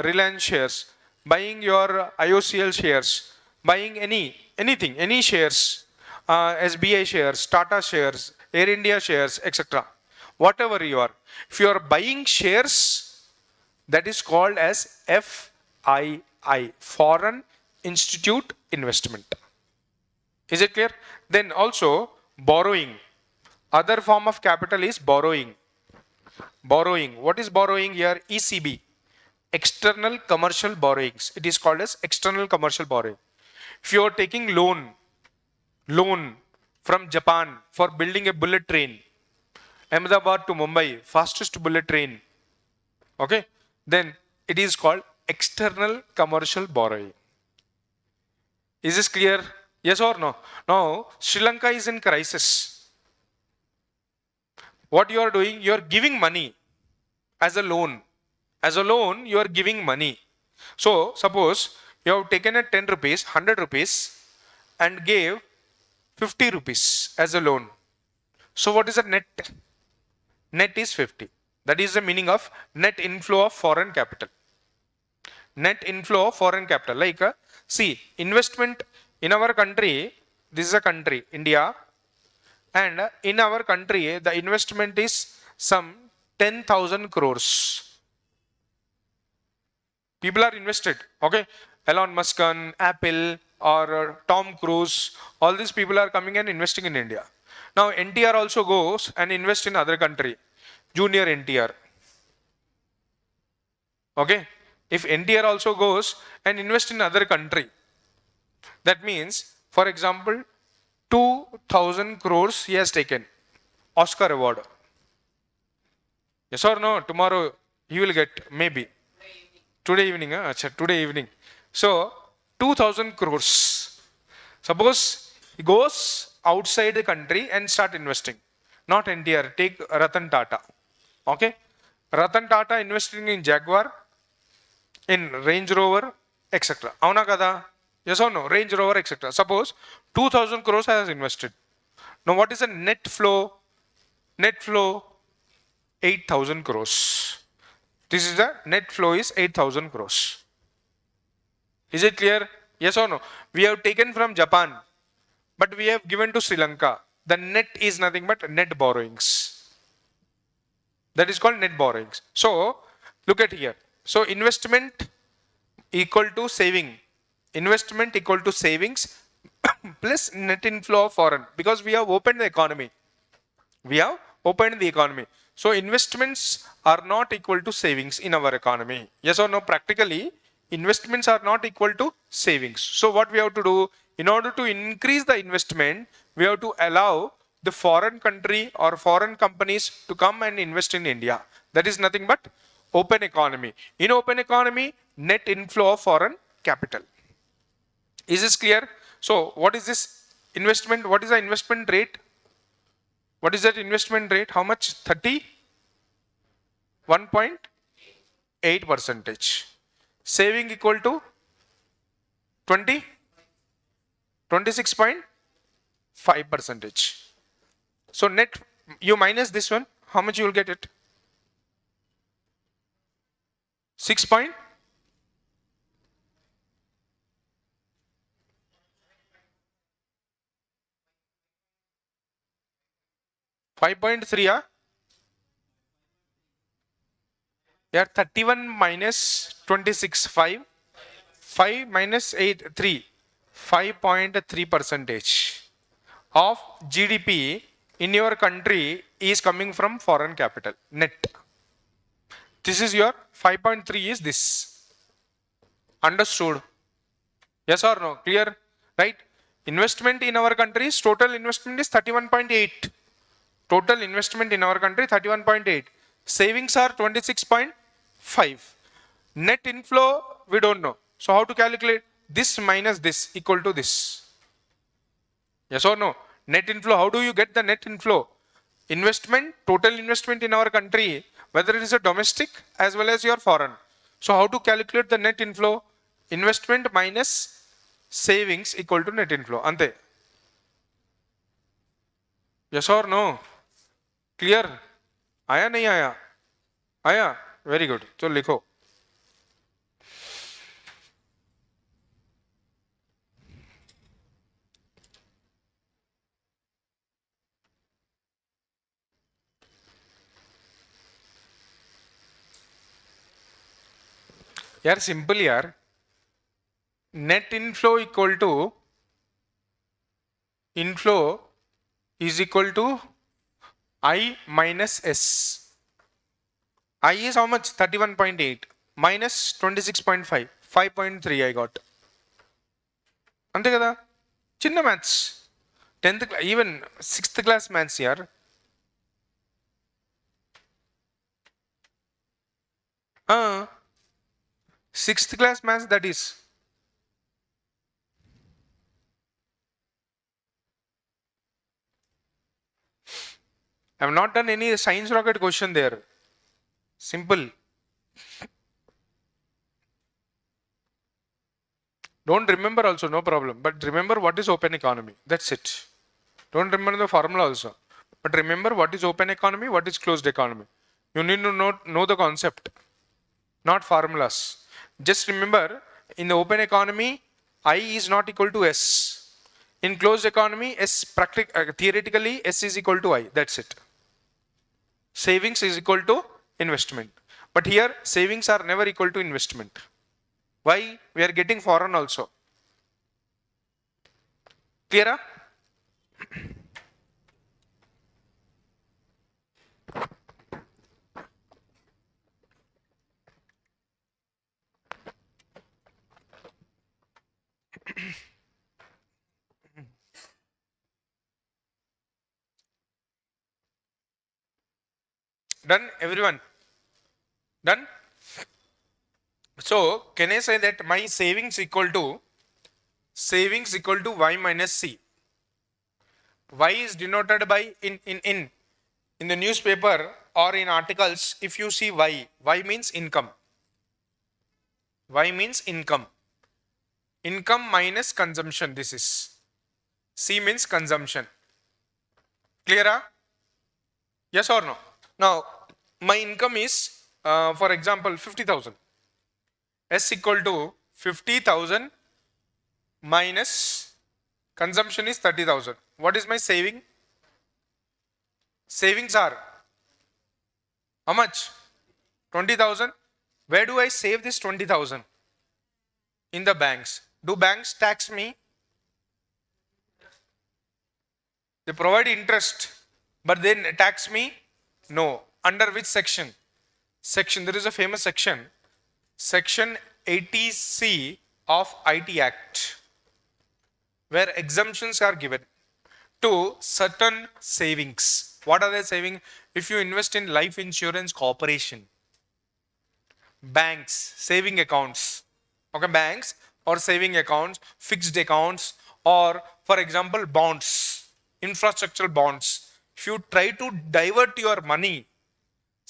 Reliance shares, buying your IOCL shares, buying any shares, SBI shares, Tata shares, Air India shares, etc. Whatever you are. If you are buying shares, that is called as FII, Foreign Institute Investment. Is it clear? Then also borrowing. Other form of capital is borrowing. Borrowing. What is borrowing here? ECB. External commercial borrowings. It is called as external commercial borrowing. If you are taking loan from Japan for building a bullet train, Ahmedabad to Mumbai, fastest bullet train. Okay. Then it is called external commercial borrowing. Is this clear? Yes or no? Now, Sri Lanka is in crisis. What you are doing? You are giving money as a loan. As a loan, you are giving money. So, suppose you have taken a 10 rupees, 100 rupees and gave 50 rupees as a loan. So, what is the net? Net is 50. That is the meaning of net inflow of foreign capital. Net inflow of foreign capital. Like, see, investment in our country, this is a country, India, and in our country, the investment is some 10,000 crores. People are invested, okay? Elon Musk, Apple, or Tom Cruise, all these people are coming and investing in India. Now, NTR also goes and invests in other country, Junior NTR. Okay? If NTR also goes and invests in other country, that means, for example, 2,000 crores he has taken. Oscar award. Yes or no? Tomorrow he will get, maybe. Today evening. Today evening. So, 2,000 crores. Suppose he goes outside the country and start investing. Not NTR. Take Ratan Tata. Okay? Ratan Tata investing in Jaguar, in Range Rover, etc. Avuna kada? Yes or no? Range Rover, etc. Suppose 2,000 crores has invested. Now what is the net flow? Net flow 8,000 crores. This is the net flow is 8,000 crores. Is it clear? Yes or no? We have taken from Japan, but we have given to Sri Lanka. The net is nothing but net borrowings. That is called net borrowings. So look at here. So investment equal to saving. Investment equal to savings plus net inflow of foreign, because we have opened the economy. We have opened the economy. So investments are not equal to savings in our economy. Yes or no? Practically, investments are not equal to savings. So what we have to do? In order to increase the investment, we have to allow the foreign country or foreign companies to come and invest in India. That is nothing but open economy. In open economy, net inflow of foreign capital. Is this clear? So what is this investment? What is the investment rate? What is that investment rate? How much? 31.8%. saving equal to 20, 26.5 percentage. So net, you minus this one, how much you will get it? 6 point 5.3, yeah? Yeah, 31 minus 26, 5. 5 minus 8, 3. 5.3 percentage of GDP in your country is coming from foreign capital, net. This is your 5.3 is this. Understood? Yes or no? Clear? Right? Investment in our country's total investment is 31.8. Total investment in our country 31.8. Savings are 26.5. Net inflow we don't know. So how to calculate? This minus this equal to this. Yes or no? Net inflow, how do you get the net inflow? Investment, total investment in our country, whether it is a domestic as well as your foreign. So how to calculate the net inflow? Investment minus savings equal to net inflow. Ante. Yes or no? Clear? आया नहीं आया? आया? Very good. So लिखो. यार simple यार, net inflow equal to inflow is equal to I minus S. I is how much? 31.8 minus 26.5. 5.3 I got. అంతే కదా, చిన్న maths, 10th class, even 6th class maths యార్. Sixth class maths, that is. I have not done any science rocket question there. Simple. Don't remember also, no problem. But remember what is open economy. That's it. Don't remember the formula also. But remember what is open economy, what is closed economy. You need to know the concept, not formulas. Just remember, in the open economy, I is not equal to S. In closed economy, theoretically, S is equal to I. That's it. Savings is equal to investment. But here, savings are never equal to investment. Why? We are getting foreign also. Clear? Done, everyone? Done? So, can I say that my savings equal to Y minus C? Y is denoted by in the newspaper or in articles. If you see Y means income. Y means income. Income minus consumption, this is. C means consumption. Clear? Yes or no? Now, my income is, for example, 50,000. S equal to 50,000 minus consumption is 30,000. What is my saving? Savings are how much? 20,000. Where do I save this 20,000? In the banks. Do banks tax me? They provide interest, but they tax me? No. Under which section? There is a famous section, Section 80C of IT Act, where exemptions are given to certain savings. What are they saving? If you invest in life insurance corporation, banks, saving accounts, okay, banks or saving accounts, fixed accounts, or for example bonds, infrastructural bonds. If you try to divert your money,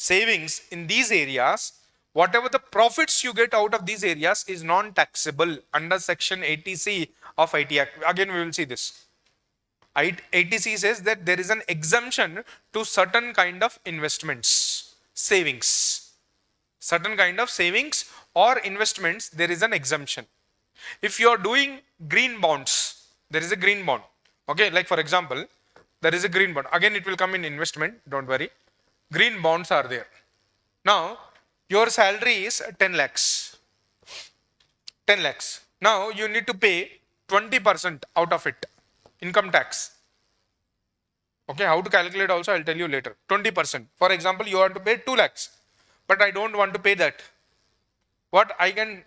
savings in these areas, whatever the profits you get out of these areas is non-taxable under section 80C of IT Act. Again, we will see this. 80C says that there is an exemption to certain kind of investments, savings. Certain kind of savings or investments, there is an exemption. If you are doing green bonds, there is a green bond. Okay, like for example, there is a green bond. Again, it will come in investment, don't worry. Green bonds are there. Now, your salary is 10 lakhs. 10 lakhs. Now, you need to pay 20% out of it, income tax. Okay, how to calculate also, I'll tell you later. 20%. For example, you want to pay 2 lakhs, but I don't want to pay that. What I can,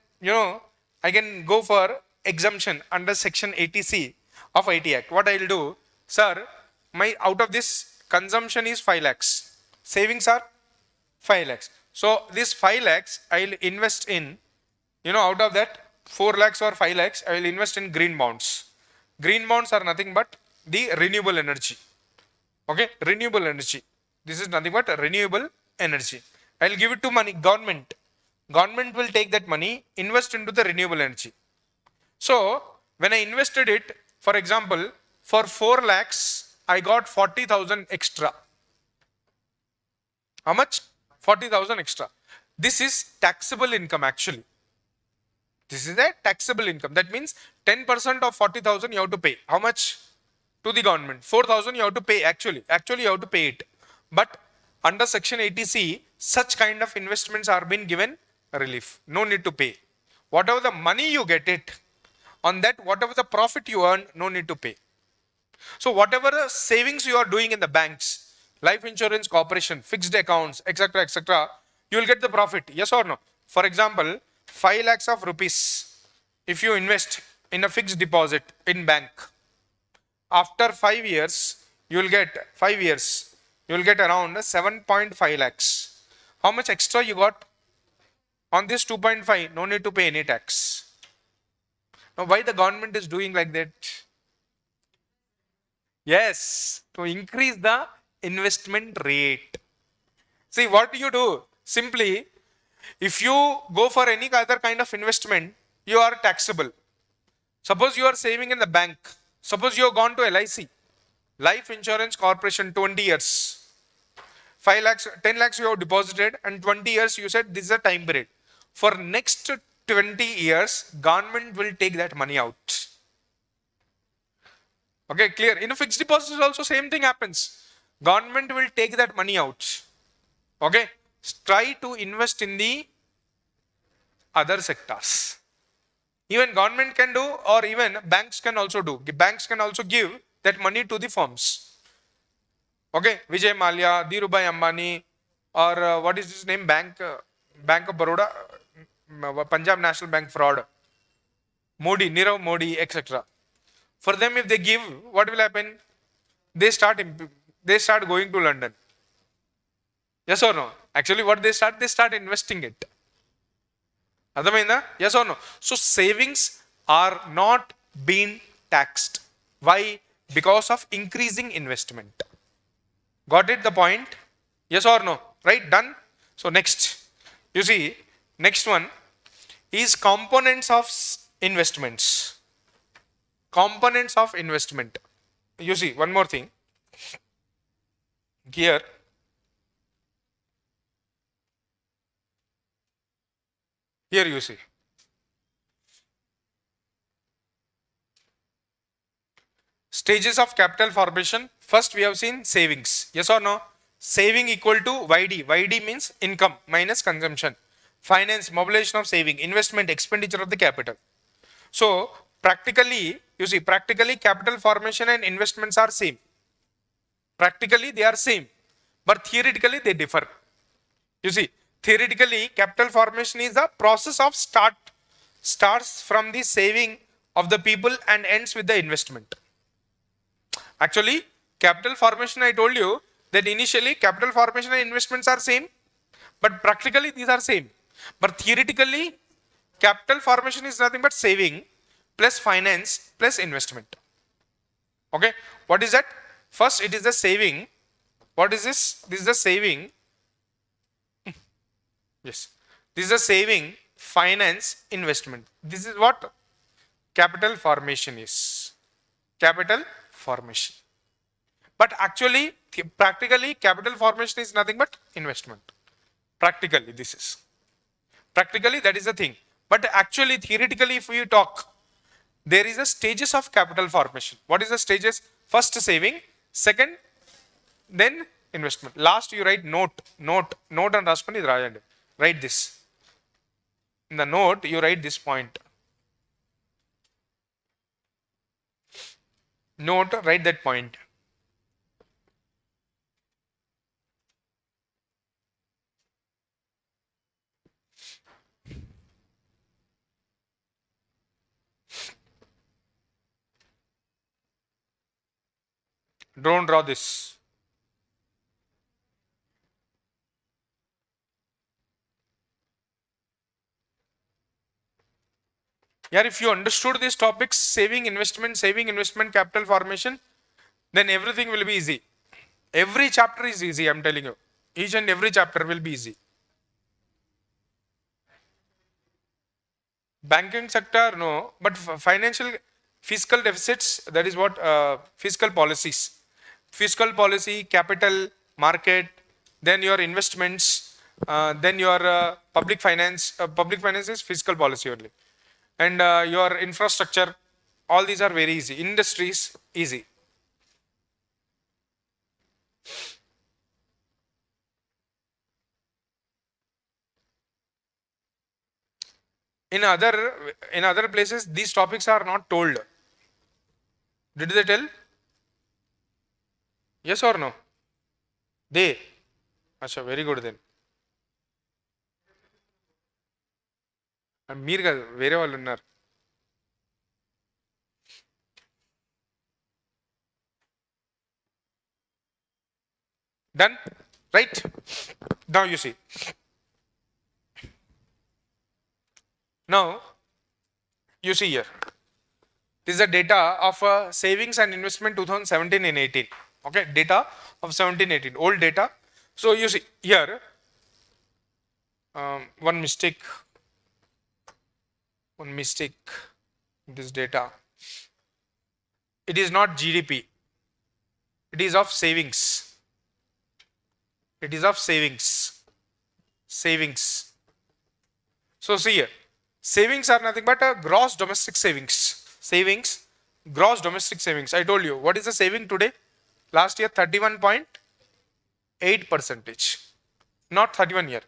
I can go for exemption under section 80C of IT Act. What I will do, sir, my out of this consumption is 5 lakhs. Savings are 5 lakhs. So this 5 lakhs I will invest in, out of that 4 lakhs or 5 lakhs, I will invest in green bonds. Green bonds are nothing but the renewable energy. Okay, renewable energy. This is nothing but renewable energy. I will give it to money, government. Government will take that money, invest into the renewable energy. So when I invested it, for example, for 4 lakhs, I got 40,000 extra. How much? 40,000 extra. This is taxable income actually. This is a taxable income. That means 10% of 40,000 you have to pay. How much? To the government. 4,000 you have to pay actually. Actually you have to pay it. But under section 80C, such kind of investments are being given relief. No need to pay. Whatever the money you get it, on that whatever the profit you earn, no need to pay. So whatever the savings you are doing in the banks, life insurance corporation, fixed accounts, etc., etc., you will get the profit. Yes or no? For example, 5 lakhs of rupees, if you invest in a fixed deposit in bank, after 5 years, you will get around 7.5 lakhs. How much extra you got? On this 2.5, no need to pay any tax. Now, why the government is doing like that? Yes, to increase the investment rate. See, what do you do? Simply, if you go for any other kind of investment, you are taxable. Suppose you are saving in the bank. Suppose you have gone to LIC, Life Insurance Corporation, 20 years. 5 lakhs, 10 lakhs you have deposited and 20 years you said this is a time period. For next 20 years, government will take that money out. Okay, clear. In a fixed deposit also same thing happens. Government will take that money out. Okay, try to invest in the other sectors. Even government can do, or even banks can also do. Banks can also give that money to the firms. Okay, Vijay Mallya, Dhirubhai Ambani, or what is his name? Bank of Baroda, Punjab National Bank fraud, Modi, Nirav Modi, etc. For them, if they give, what will happen? They start going to London. Yes or no? Actually, what they start investing it. Yes or no? So savings are not being taxed. Why? Because of increasing investment. Got it, the point? Yes or no? Right, done? So next, you see, next one is components of investments. Components of investment. You see, one more thing. Here, you see. Stages of capital formation. First, we have seen savings. Yes or no? Saving equal to YD. YD means income minus consumption. Finance, mobilization of saving. Investment, expenditure of the capital. So, practically, you see, practically capital formation and investments are same. Practically, they are same. But theoretically, they differ. You see, theoretically, capital formation is the process of starts from the saving of the people and ends with the investment. Actually, capital formation, I told you that initially capital formation and investments are same, but practically these are same. But theoretically, capital formation is nothing but saving plus finance plus investment. Okay, what is that? First, it is the saving. What is this? This is the saving. Yes, this This is a saving, finance, investment. This is what capital formation is. Capital formation. But actually, practically, capital formation is nothing but investment. Practically, this is. Practically, that is the thing. But actually, theoretically, if we talk, there is a stages of capital formation. What is the stages? First saving, second, then investment. Last you write note and raskoni ఇది రాయండి. Write this. In the note, you write this point. Note, write that point. Don't draw this. Yeah, if you understood these topics, saving, investment, capital formation, then everything will be easy. Every chapter is easy, I'm telling you. Each and every chapter will be easy. Banking sector, no, but financial, fiscal deficits, that is what fiscal policies. Fiscal policy, capital, market, then your investments, then your public finance. Public finance is fiscal policy only. And your infrastructure, all these are very easy. Industries, easy. In other places, these topics are not told. Did they tell? Yes or no? They. Asha, very good then. మీరు కాదు, వేరే వాళ్ళు ఉన్నారు. Done? Right? Now you see. Now, you see here. This is the data of savings and investment 2017 and 18. Okay, data of 17-18, old data. So you see here, one mistake in this data. It is not GDP. It is of savings. It is of savings. Savings. So see here, savings are nothing but a gross domestic savings. Savings, gross domestic savings. I told you, what is the saving today? Last year 31.8%. Not 31 year.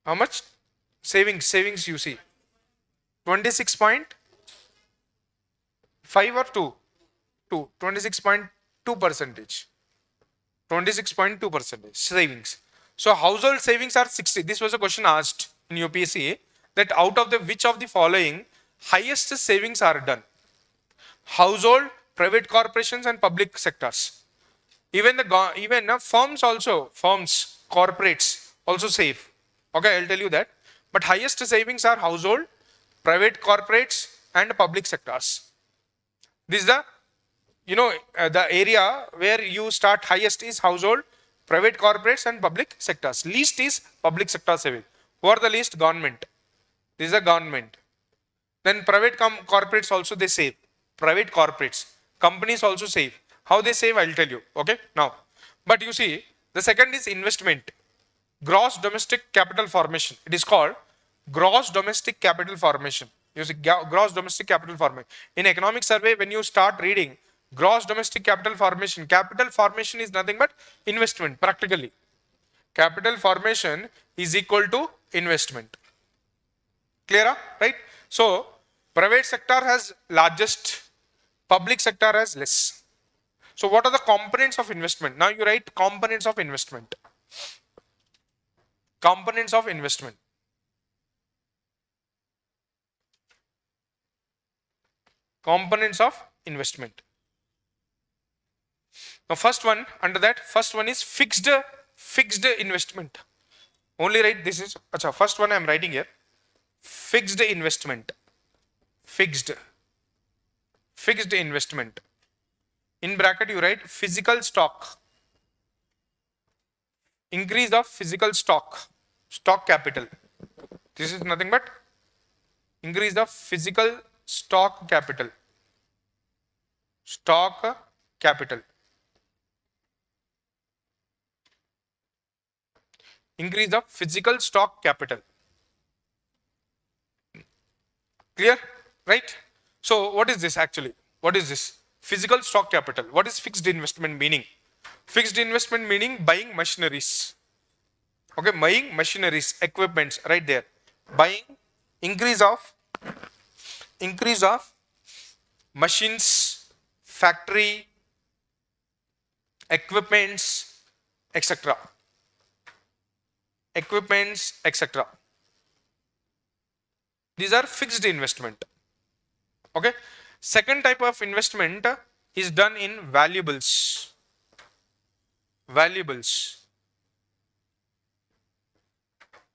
How much? Savings you see. 26.5 or 2? 26.2%. 26.2% savings. So household savings are 60. This was a question asked in UPSC, that out of the which of the following highest savings are done? Household, private corporations and public sectors. Even firms also, corporates also save. Okay, I'll tell you that. But highest savings are household, private corporates and public sectors. This is the, the area where you start highest is household, private corporates and public sectors. Least is public sector saving. Who are the least? Government. This is the government. Then private corporates also they save. Private corporates. Companies also save. How they save, I'll tell you. Okay, now. But you see, the second is investment. Gross domestic capital formation. It is called gross domestic capital formation. You see, gross domestic capital formation. In economic survey, when you start reading gross domestic capital formation is nothing but investment, practically. Capital formation is equal to investment. Clear, right? So, private sector has largest, public sector has less. So, what are the components of investment? Now you write components of investment. Components of investment. Components of investment. Now first one, under that, first one is fixed investment. Only write this is, first one I am writing here. Fixed investment. Fixed investment. In bracket you write physical stock. Increase of physical stock. stock capital. This is nothing but increase the physical stock capital. Stock capital. Increase the physical stock capital. Clear? Right? So what is this actually? What is this? Physical stock capital. What is fixed investment meaning? Fixed investment meaning buying machineries. Okay, buying machineries, equipments, right there. Buying increase of machines, factory, equipments, etc. Equipments, etc. These are fixed investment. Okay. Second type of investment is done in valuables. Valuables.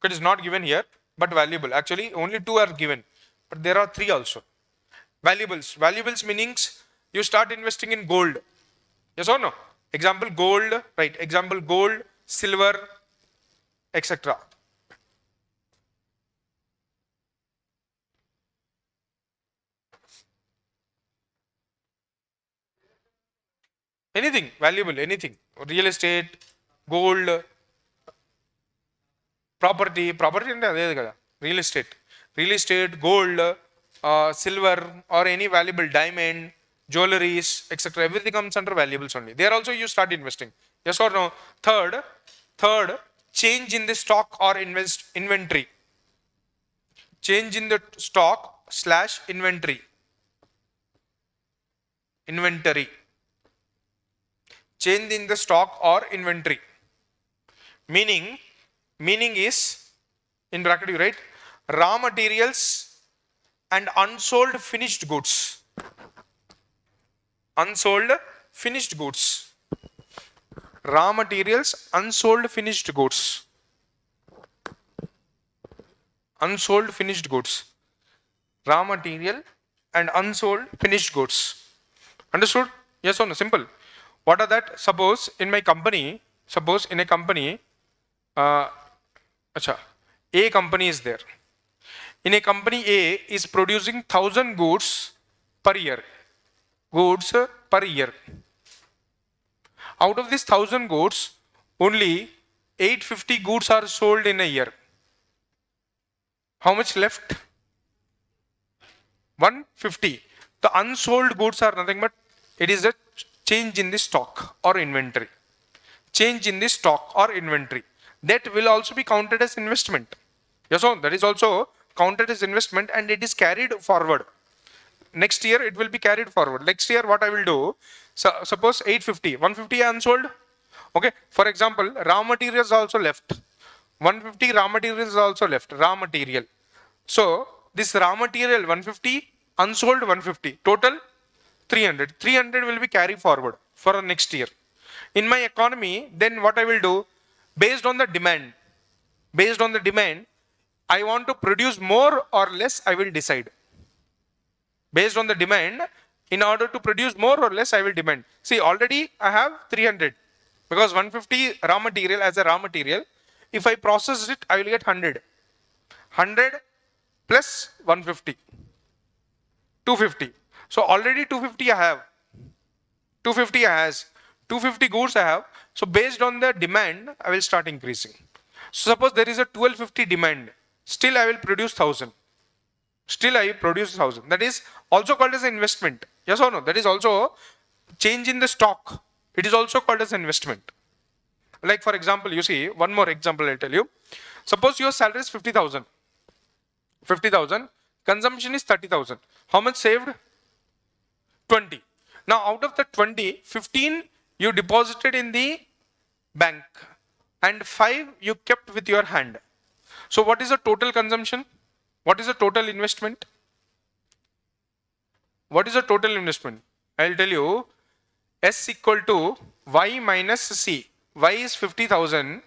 It is not given here, but valuable. Actually, only two are given, but there are three also. Valuables. Valuables meanings you start investing in gold. Yes or no? Example gold, right? Example gold, silver, etc. Anything valuable, anything. Real estate, gold, property అంటే అదే కదా real estate gold silver or any valuable diamond jewelries etc everything comes under valuables only. There also you start investing. Yes or no? Third change in the stock or inventory. Change in the stock / inventory. Change in the stock or inventory. Meaning is in bracket you write raw materials and unsold finished goods. Unsold finished goods. Raw materials, unsold finished goods. Unsold finished goods. Raw material and unsold finished goods. Understood? Yes or no? Simple. What are that? Suppose in a company, A company is there. In a company A is producing 1000 goods per year. Out of this 1000 goods, only 850 goods are sold in a year. How much left? 150. The unsold goods are nothing but it is a change in the stock or inventory. Change in the stock or inventory. That will also be counted as investment. Yes, so that is also counted as investment and it is carried forward. Next year it will be carried forward. Next year what I will do, so suppose 850, 150 unsold. Okay, for example, raw materials also left. 150 raw materials also left, raw material. So this raw material 150, unsold 150, total 300. 300 will be carried forward for next year. In my economy, then what I will do, based on the demand, I want to produce more or less, I will decide. Based on the demand, in order to produce more or less, I will demand. See, already I have 300 because 150 raw material as a raw material. If I process it, I will get 100. 100 plus 150, 250. So already 250 I have. 250 I has. 250 goods I have. So based on the demand, I will start increasing. So suppose there is a 1250 demand. Still I will produce 1000. Still I produce 1000. That is also called as investment. Yes or no? That is also change in the stock. It is also called as investment. Like for example, you see, one more example I'll tell you. Suppose your salary is 50,000. 50,000. Consumption is 30,000. How much saved? 20. Now out of the 20, 15 you deposited in the bank and 5 you kept with your hand. So what is the total consumption? What is the total investment? What is the total investment? I'll tell you. S equal to Y minus C. Y is 50,000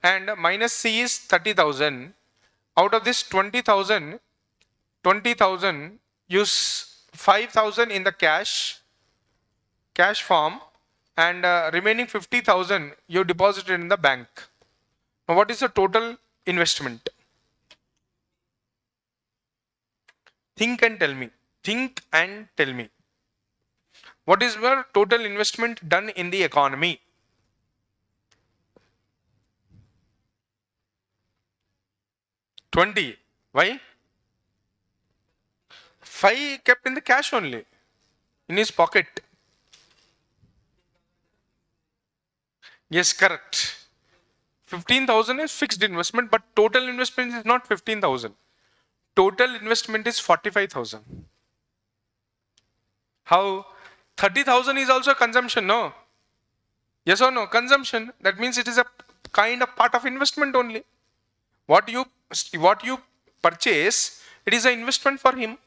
and minus C is 30,000. Out of this 20,000, use 5,000 in the cash form and remaining 50,000 you deposited in the bank. Now what is the total investment? Think and tell me. Think and tell me. What is your total investment done in the economy? $20. Why? 5 kept in the cash only, in his pocket. Yes, correct. 15,000 is fixed investment, but total investment is not 15,000. Total investment is 45,000. How? 30,000 is also consumption, no? Yes or no? Consumption. That means it is a kind of part of investment only. What you purchase, it is an investment for him.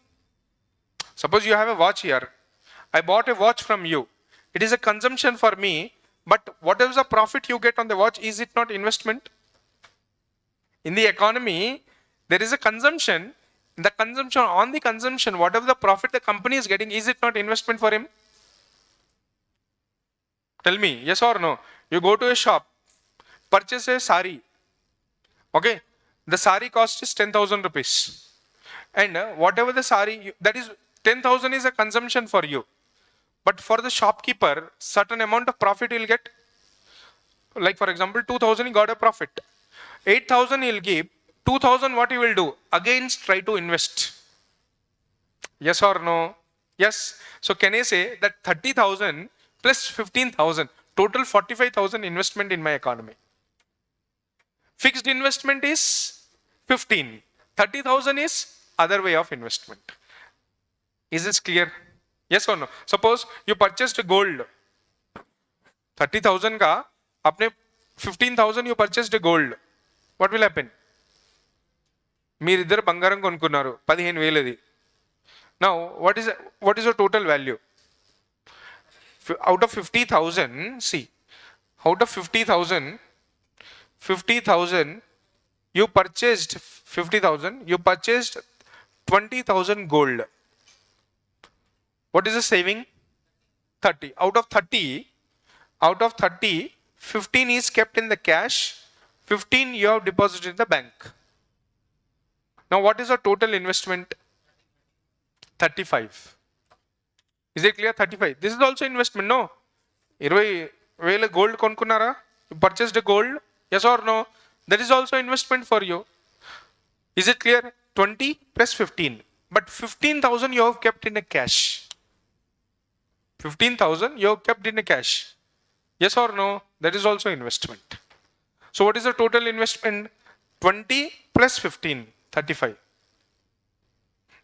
Suppose you have a watch here. I bought a watch from you. It is a consumption for me, but whatever the profit you get on the watch, is it not investment? In the economy, there is a consumption. The consumption, on the consumption, whatever the profit the company is getting, is it not investment for him? Tell me, yes or no? You go to a shop, purchase a sari. Okay, the sari cost is 10,000 rupees. And whatever the sari, that is 10,000 is a consumption for you. But for the shopkeeper, certain amount of profit he'll get. Like for example, 2,000 he got a profit. 8,000 he'll give. 2,000 what he will do? Again try to invest. Yes or no? Yes. So can I say that 30,000 plus 15,000, total 45,000 investment in my economy. Fixed investment is 15. 30,000 is other way of investment. Is this clear? Yes or no? Suppose you purchased gold. 30,000 ka, apne 15,000 you purchased gold. What will happen? మీరిద్దరు బంగారం కొనుక్కున్నారు 15,000. Now what is your total value? Out of 50,000, see, out of 50,000, 50,000 you purchased 50,000, you purchased 20,000 gold. What is the saving? 30. Out of 30, 15 is kept in the cash, 15 you have deposited in the bank. Now what is the total investment? 35. Is it clear? 35. This is also investment, no? 20,000 gold konkunnara? You purchased a gold? Yes or no? That is also investment for you. Is it clear? 20 plus 15. But 15,000 you have kept in a cash. 15,000 you have kept in a cash. Yes or no? That is also investment. So what is the total investment? 20 plus 15, 35.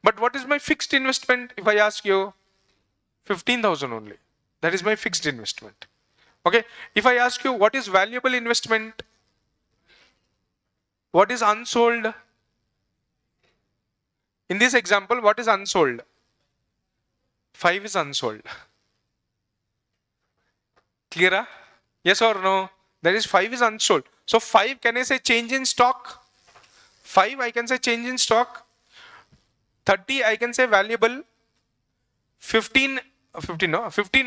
But what is my fixed investment? If I ask you, 15,000 only. That is my fixed investment. Okay. If I ask you what is valuable investment, what is unsold? In this example, what is unsold? 5 is unsold. Clear? Yes or no? That is 5 is unsold. So 5, can I say change in stock? 5 I can say change in stock. 30 I can say valuable. 15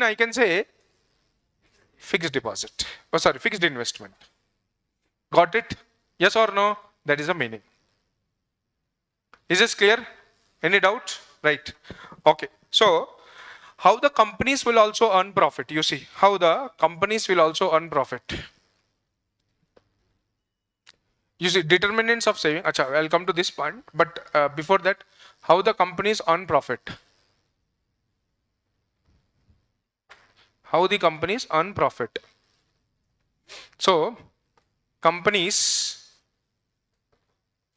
I can say fixed deposit. Oh sorry, fixed investment. Got it? Yes or no? That is the meaning. Is this clear? Any doubt? Right. Okay. So how the companies will also earn profit? You see, how the companies will also earn profit. You see, determinants of saving. Acha, I'll come to this point. But before that, how the companies earn profit? How the companies earn profit? So, companies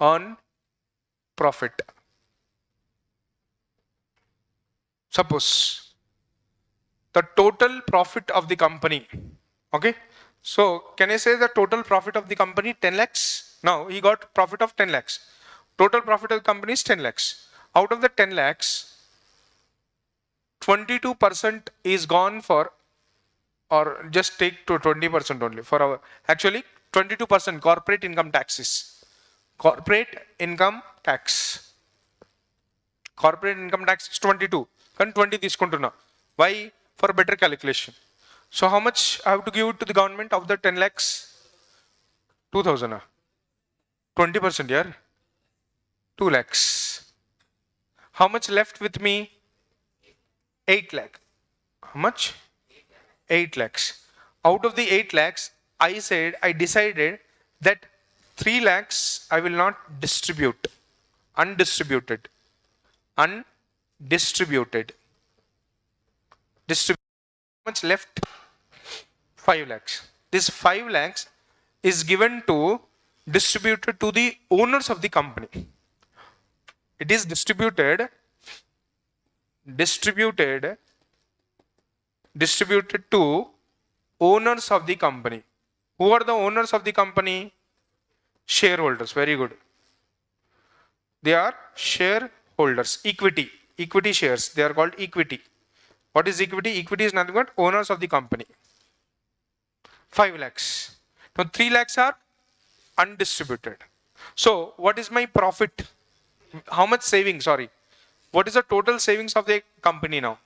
earn profit. Suppose the total profit of the company. Okay. So, can I say the total profit of the company 10 lakhs? Now, he got profit of 10 lakhs. Total profit of the company is 10 lakhs. Out of the 10 lakhs, 22% is gone for, or just take to 20% only for our, actually 22% corporate income taxes. Corporate income tax. Corporate income tax is 22. Can 20 తీసుకుంటున్నా. Why? For better calculation. So how much I have to give it to the government of the 10 lakhs? 2,000. 20%, yeah? 2 lakhs. How much left with me? 8 lakh. How much? 8 lakhs. Out of the 8 lakhs, I decided that 3 lakhs I will not distribute. Undistributed. Undistributed. Distribute. How much left? 5 lakhs. This 5 lakhs is given to, distributed to the owners of the company. It is distributed to owners of the company. Who are the owners of the company? Shareholders. Very good. They are shareholders. Equity shares. They are called equity. What is equity? Equity is nothing but owners of the company. 5 lakhs. Now 3 lakhs are undistributed. So what is my profit? How much savings? Sorry. What is the total savings of the company now?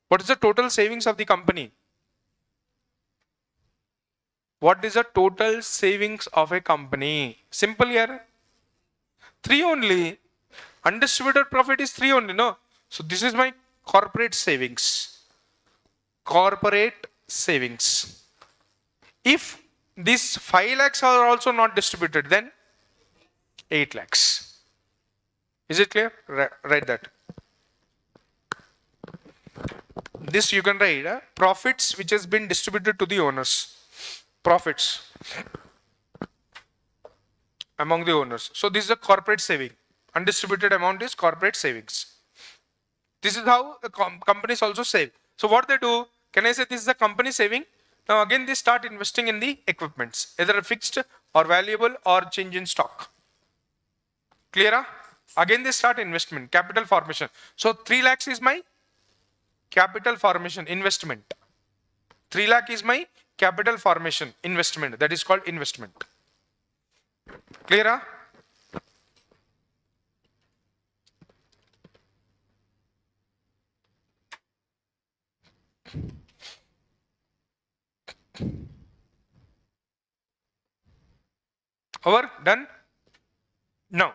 What is the total savings of the company? What is the total savings of a company? Simple here. 3 only. Undistributed profit is 3 only, no? So this is my corporate savings. Corporate savings. If these 5 lakhs are also not distributed, then 8 lakhs. Is it clear? Write that. This you can write profits which has been distributed to the owners. Profits among the owners. So this is a corporate saving. Undistributed amount is corporate savings. This is how the companies also save. So what they do, can I say this is a company saving? Now again they start investing in the equipments, either fixed or valuable or change in stock. Clear? Again they start investment, capital formation. So 3 lakhs is my capital formation, investment. 3 lakh is my capital formation, investment. That is called investment. Clear? Over? Done? No.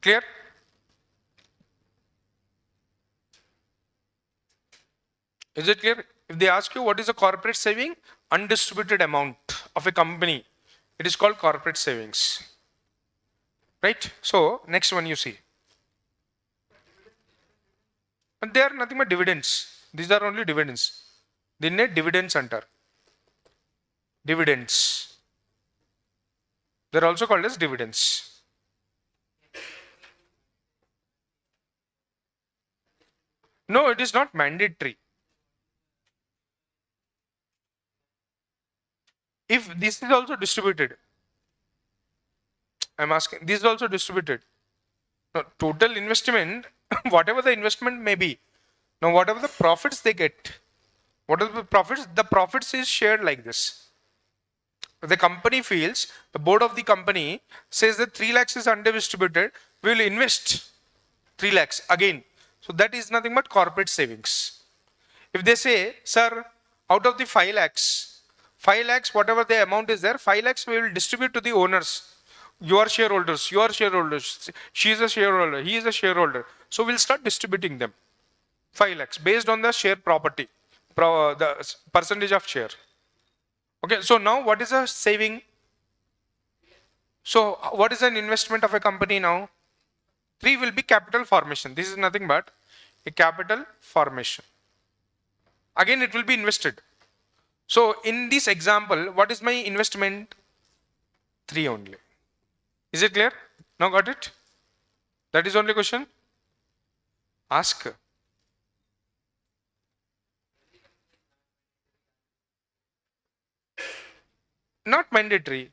Clear? Is it clear? If they ask you what is a corporate saving, undistributed amount of a company, it is called corporate savings. Right? So, next one you see. And they are nothing but dividends. These are only dividends. They need dividends under. Dividends. They are also called as dividends. No, it is not mandatory. If this is also distributed, I'm asking, this is also distributed. No, total investment, whatever the investment may be, now whatever the profits they get, what are the profits is shared like this. The company feels, the board of the company says that 3 lakhs is undistributed, we will invest 3 lakhs again. So that is nothing but corporate savings. If they say, sir, out of the 5 lakhs, whatever the amount is there, 5 lakhs we will distribute to the owners. Your shareholders, she is a shareholder, he is a shareholder. So we'll start distributing them. 5 lakhs based on the share property, the percentage of share. Okay, so now what is a saving? So what is an investment of a company now? 3 will be capital formation. This is nothing but a capital formation. Again, it will be invested. So in this example, what is my investment? 3 only. Is it clear? Now got it? That is only question. Ask. Not mandatory.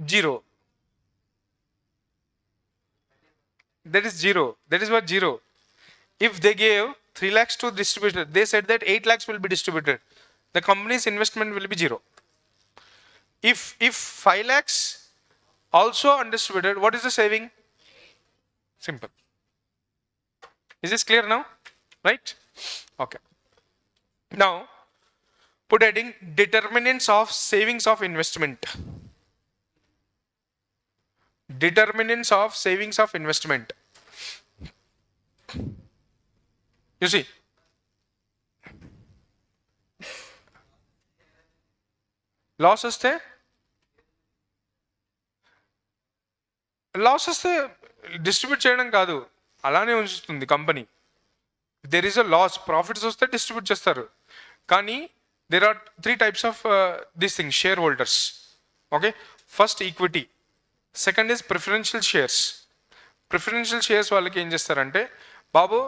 Zero. That is zero. That is what zero. If they gave 3 lakhs to distributor, they said that 8 lakhs will be distributed. The company's investment will be zero. If 5 lakhs also undistributed, what is the saving? Simple. Is this clear now? Right? Okay. Now, put heading determinants of savings of investment. Determinants of savings of investment. You see, loss వస్తే distribute చేయడం కాదు, అలానే ఉంచుతుంది company. There is a loss, profits వస్తే distribute చేస్తారు. కానీ there are three types of these things, shareholders. Okay, first equity, second is preferential shares. Preferential shares వాళ్ళకి ఏం చేస్తారంటే, బాబు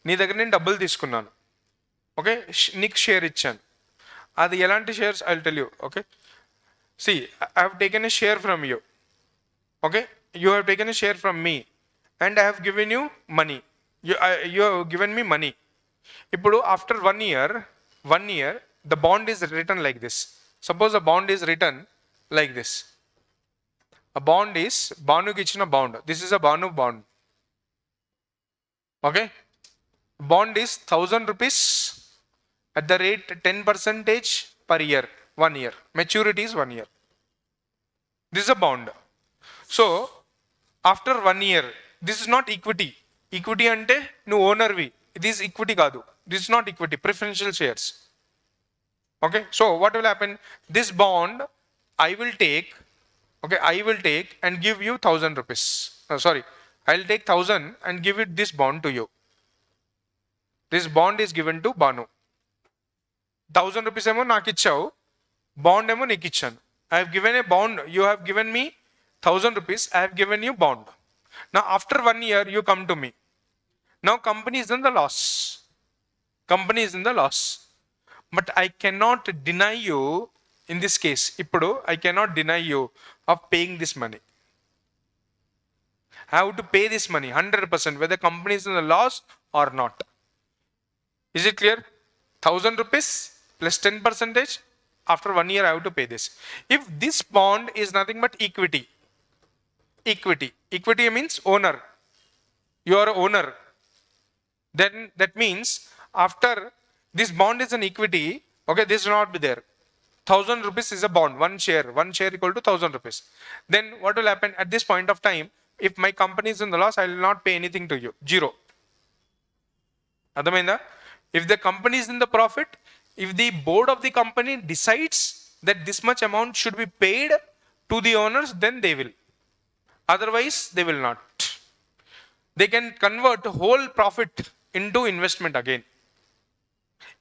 నీ దగ్గర నేను డబ్బులు తీసుకున్నాను, ఓకే, నీకు షేర్ ఇచ్చాను. అది ఎలాంటి shares I will tell you. Okay, see I have taken a share from you, okay, you have taken a share from me and I have given you money, you have given me money. ఇప్పుడు after 1 year the bond is written like this. Suppose a bond is written like this. A bond is Banu ki ichina bond. This is a Banu bond. Okay, bond is 1,000 rupees at the rate 10% per year, 1 year. Maturity is 1 year. This is a bond. So after 1 year, this is not equity. Equity ante nu owner vi, this is equity kaadu. This is not equity, preferential shares. Okay, so what will happen? This bond I will take, okay, I will take and give you 1,000 rupees. Sorry, I will take 1,000 and give it this bond to you. This bond is given to Banu. 1,000 rupees emo naaku ichchavu, bond emo neeku ichchanu. I have given a bond, you have given me 1,000 rupees, I have given you bond. Now after 1 year you come to me. Now company is in the loss. Company is in the loss. But I cannot deny you in this case. Ippudu I cannot deny you of paying this money. I have to pay this money 100% whether company is in the loss or not. Is it clear? 1,000 rupees plus 10%. After 1 year I have to pay this. If this bond is nothing but equity. Equity means owner. You are owner. Then that means after this bond is an equity, okay, this will not be there. 1,000 rupees is a bond, one share equal to 1,000 rupees. Then what will happen at this point of time? If my company is in the loss, I will not pay anything to you. Zero. Adamainda? If the company is in the profit, if the board of the company decides that this much amount should be paid to the owners, then they will. Otherwise, they will not. They can convert whole profit into investment again.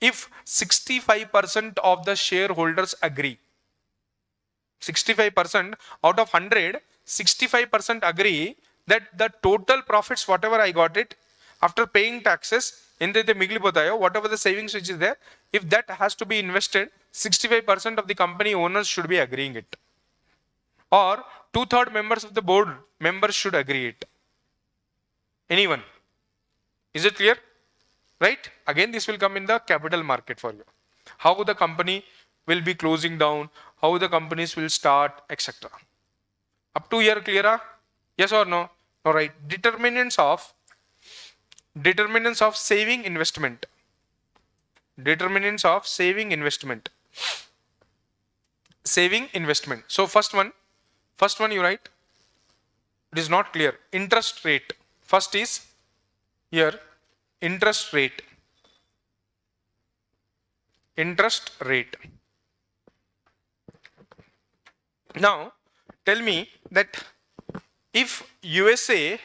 If 65% of the shareholders agree, 65% out of 100, 65% agree that the total profits, whatever I got it, after paying taxes, endaithe migilipotayo, whatever the savings which is there, if that has to be invested, 65% of the company owners should be agreeing it. Or 2/3 members of the board members should agree it. Anyone? Is it clear? Right? Again, this will come in the capital market for you. How the company will be closing down, how the companies will start, etc. Up to here clear? Yes or no? All right. Determinants of saving investment. Determinants of saving investment. Saving investment. So first one you write. It is not clear. Interest rate. First is here. Interest rate. Now tell me that if USA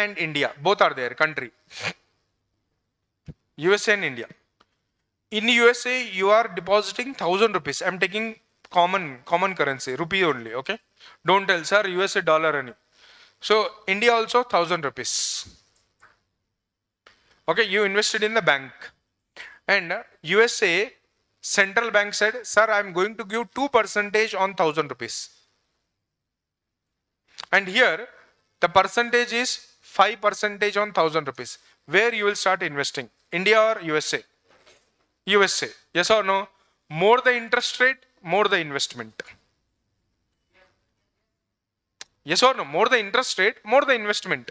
and India both are there country, USA and India. In USA you are depositing 1,000 rupees. I am taking common currency, rupee only. Okay, don't tell sir USA dollar any. So India also 1,000 rupees. Okay, you invested in the bank and USA central bank said, sir, I am going to give 2% on 1,000 rupees. And here the percentage is 5% on 1,000 rupees. Where you will start investing? India or USA? USA. Yes or no? More the interest rate, more the investment. Yes or no? More the interest rate, more the investment.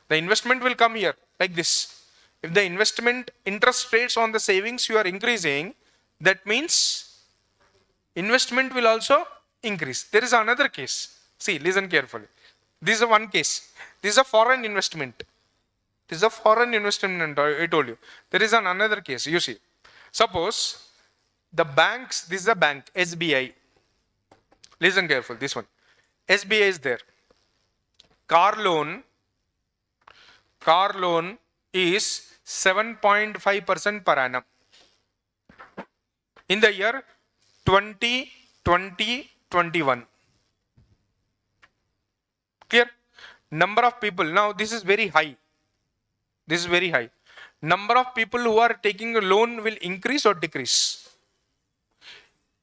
The investment will come here like this. If the investment interest rates on the savings you are increasing, that means investment will also increase. There is another case. See, listen carefully. This is a one case. This is a foreign investment. This is a foreign investment, I told you. There is another case. You see, suppose the banks, this is a bank, SBI. Listen careful, this one. SBI is there. Car loan is 7.5% per annum. In the year 2021. Clear? Number of people, now this is very high. This is very high. Number of people who are taking a loan will increase or decrease?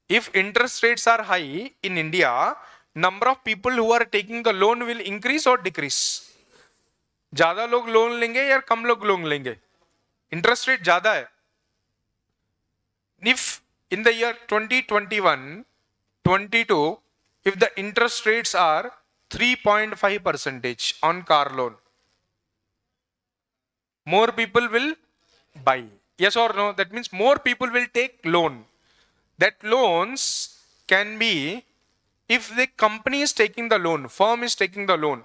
If interest rates are high in India, number of people who are taking the loan will increase or decrease? ज्यादा लोग loan लेंगे या कम लोग loan लेंगे? Interest rate ज्यादा है. If in the year 2021-22, if the interest rates are 3.5% on car loan, more people will buy. Yes or no? That means more people will take loan. That loans can be, if the company is taking the loan, firm is taking the loan,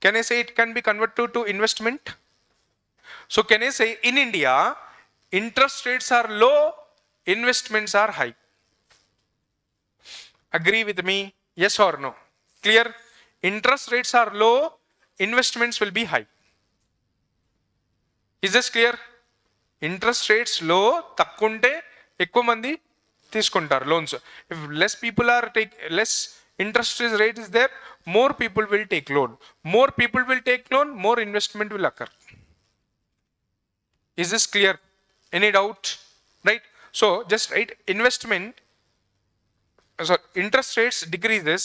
can I say it can be converted to investment? So can I say in India, interest rates are low, investments are high? Agree with me? Yes or no? Clear? Interest rates are low, investments will be high. Is this clear? Interest rates low, takkunte ekku mandi తీసుకుంటారు loans. If less people are less interest rate is there, more people will take loan. More people will take loan, more investment will occur. Is this clear? Any doubt? Right? So just write investment. So interest rates decreases,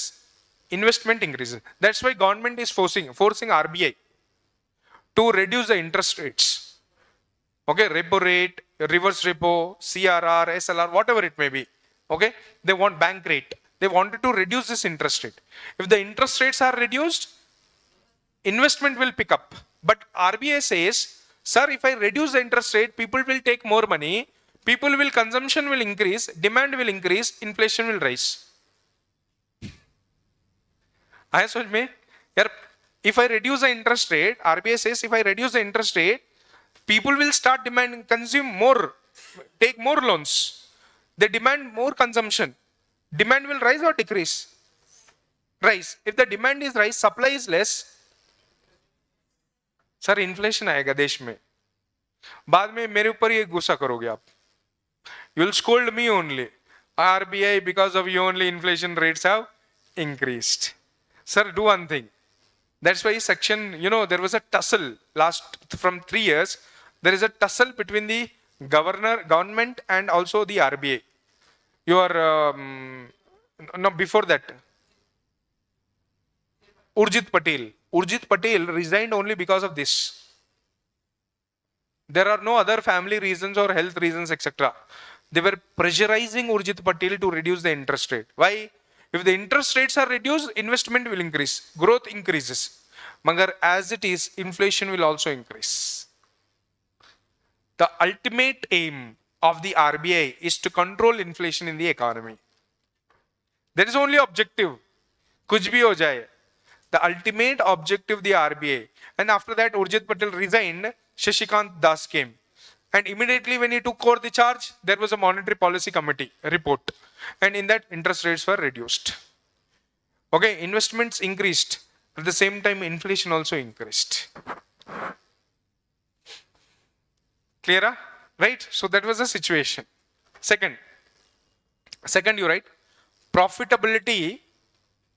investment increases. That's why government is forcing RBI to reduce the interest rates. Okay, repo rate, reverse repo, CRR, SLR, whatever it may be. Okay, they want bank rate. They wanted to reduce this interest rate. If the interest rates are reduced, investment will pick up. But RBI says, sir, if I reduce the interest rate, people will take more money, consumption will increase, demand will increase, inflation will rise. आया समझ में? यार, if I reduce the interest rate, RBI says, if I reduce the interest rate, people will start demanding, consume more, take more loans. They demand more consumption. Demand will rise or decrease? Rise. If the demand is rise, supply is less. Sir inflation आएगा देश में. बाद में मेरे ऊपर ये गुस्सा करोगे आप. You will scold me only. RBI, because of you only inflation rates have increased. Sir, do one thing. That's why section, there was a tussle from 3 years. There is a tussle between the government and also the RBI. Before that, Urjit Patel resigned only because of this. There are no other family reasons or health reasons, etc. They were pressurizing Urjit Patel to reduce the interest rate. Why? If the interest rates are reduced, investment will increase, growth increases. Magar as it is, inflation will also increase. The ultimate aim of the RBI is to control inflation in the economy. There is only objective. Kuch bhi ho jaye. The ultimate objective of the RBI. And after that, Urjit Patel resigned, Shashikant Das came. And immediately when he took over the charge, there was a monetary policy committee report. And in that, interest rates were reduced. Okay, investments increased. At the same time, inflation also increased. Clear? Right? So that was the situation. Second, you write profitability.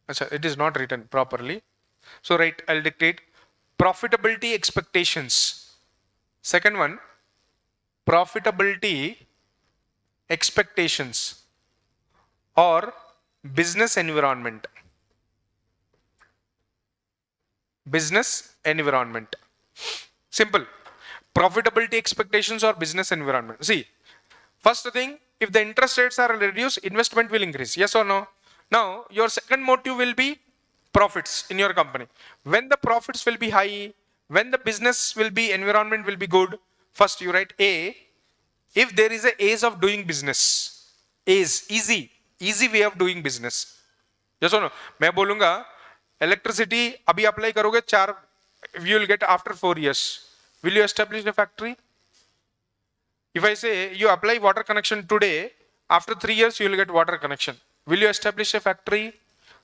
It is not written properly. So write, I'll dictate profitability expectations. Second one, profitability expectations or business environment. Business environment. Simple. Profitability expectations or business environment. See, first thing, if the interest rates are reduced, investment will increase. Yes or no? Now, your second motive will be profits in your company. When the profits will be high, when the business will be, environment will be good, first you write A. If there is a ease of doing business, ease, easy way of doing business. Yes or no? मैं बोलूँगा electricity अभी apply करोगे 4, you will get after 4 years. Will you establish a factory? If I say you apply water connection today, after 3 years you will get water connection. Will you establish a factory?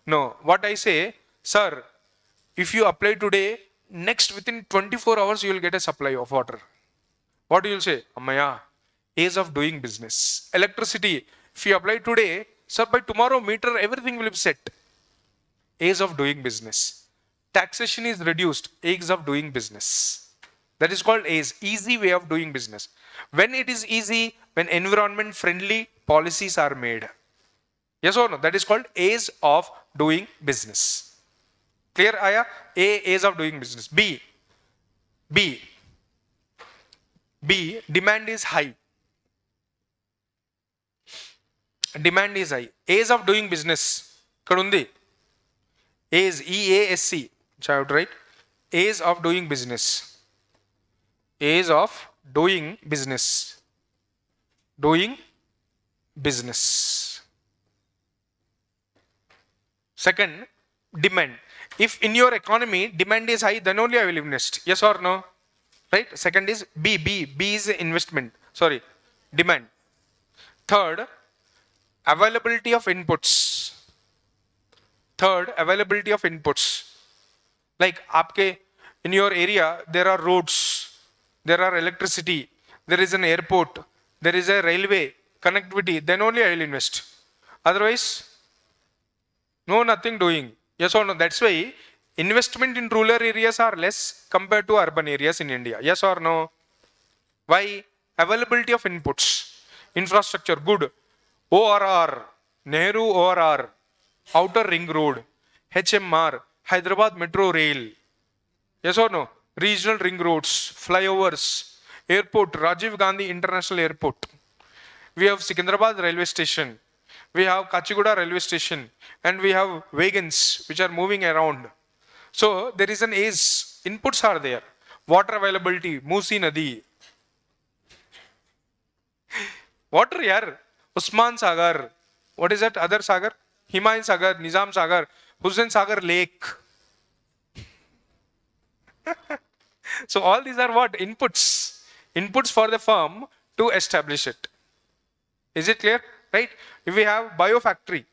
No. What I say, sir, if you apply today, next within 24 hours you will get a supply of water. What you will say? Ammaya, ease of doing business. Electricity, if you apply today, sir, by tomorrow meter everything will be set. Ease of doing business. Taxation is reduced. Ease of doing business. That is called ease, easy way of doing business. When it is easy, when environment friendly policies are made. Yes or no? That is called ease of doing business. Clear, Aya? A, ease of doing business. B, demand is high. Demand is high. Ease of doing business. Kadundi. Ease, EASC. Child, right? Ease of doing business. Ease of doing business. Doing business. Second, demand. If in your economy demand is high, then only I will invest. Yes or no? Right? Second is B. B is investment. Sorry, demand. Third, availability of inputs. Third, availability of inputs. Like आपके in your area there are roads, there are electricity, there is an airport, there is a railway connectivity. Then only I will invest. Otherwise, no, nothing doing. Yes or no? That's why investment in rural areas are less compared to urban areas in India. Yes or no? Why? Availability of inputs. Infrastructure, good. ORR, Nehru ORR, Outer Ring Road, HMR, Hyderabad Metro Rail. Yes or no? Regional ring roads, flyovers, airport, Rajiv Gandhi International Airport. We have Secunderabad Railway Station. We have Kachiguda Railway Station. And we have wagons which are moving around. So there is an ace. Inputs are there. Water availability, Musi Nadi. Water here. Usman Sagar. What is that other Sagar? Himayan Sagar, Nizam Sagar, Hussain Sagar Lake. So all these are what? Inputs. Inputs for the firm to establish it. Is it clear? Right? If we have biofactory,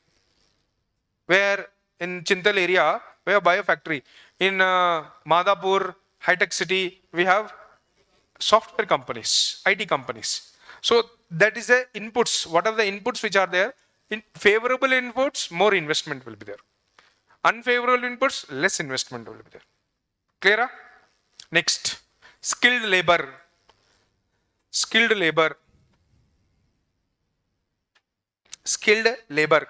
where in Chintal area, we have biofactory. In Madhapur, High-Tech City, we have software companies, IT companies. So that is the inputs. What are the inputs which are there? In favorable inputs, more investment will be there. Unfavorable inputs, less investment will be there. Clear? Next, skilled labor. Skilled labor. Skilled labor.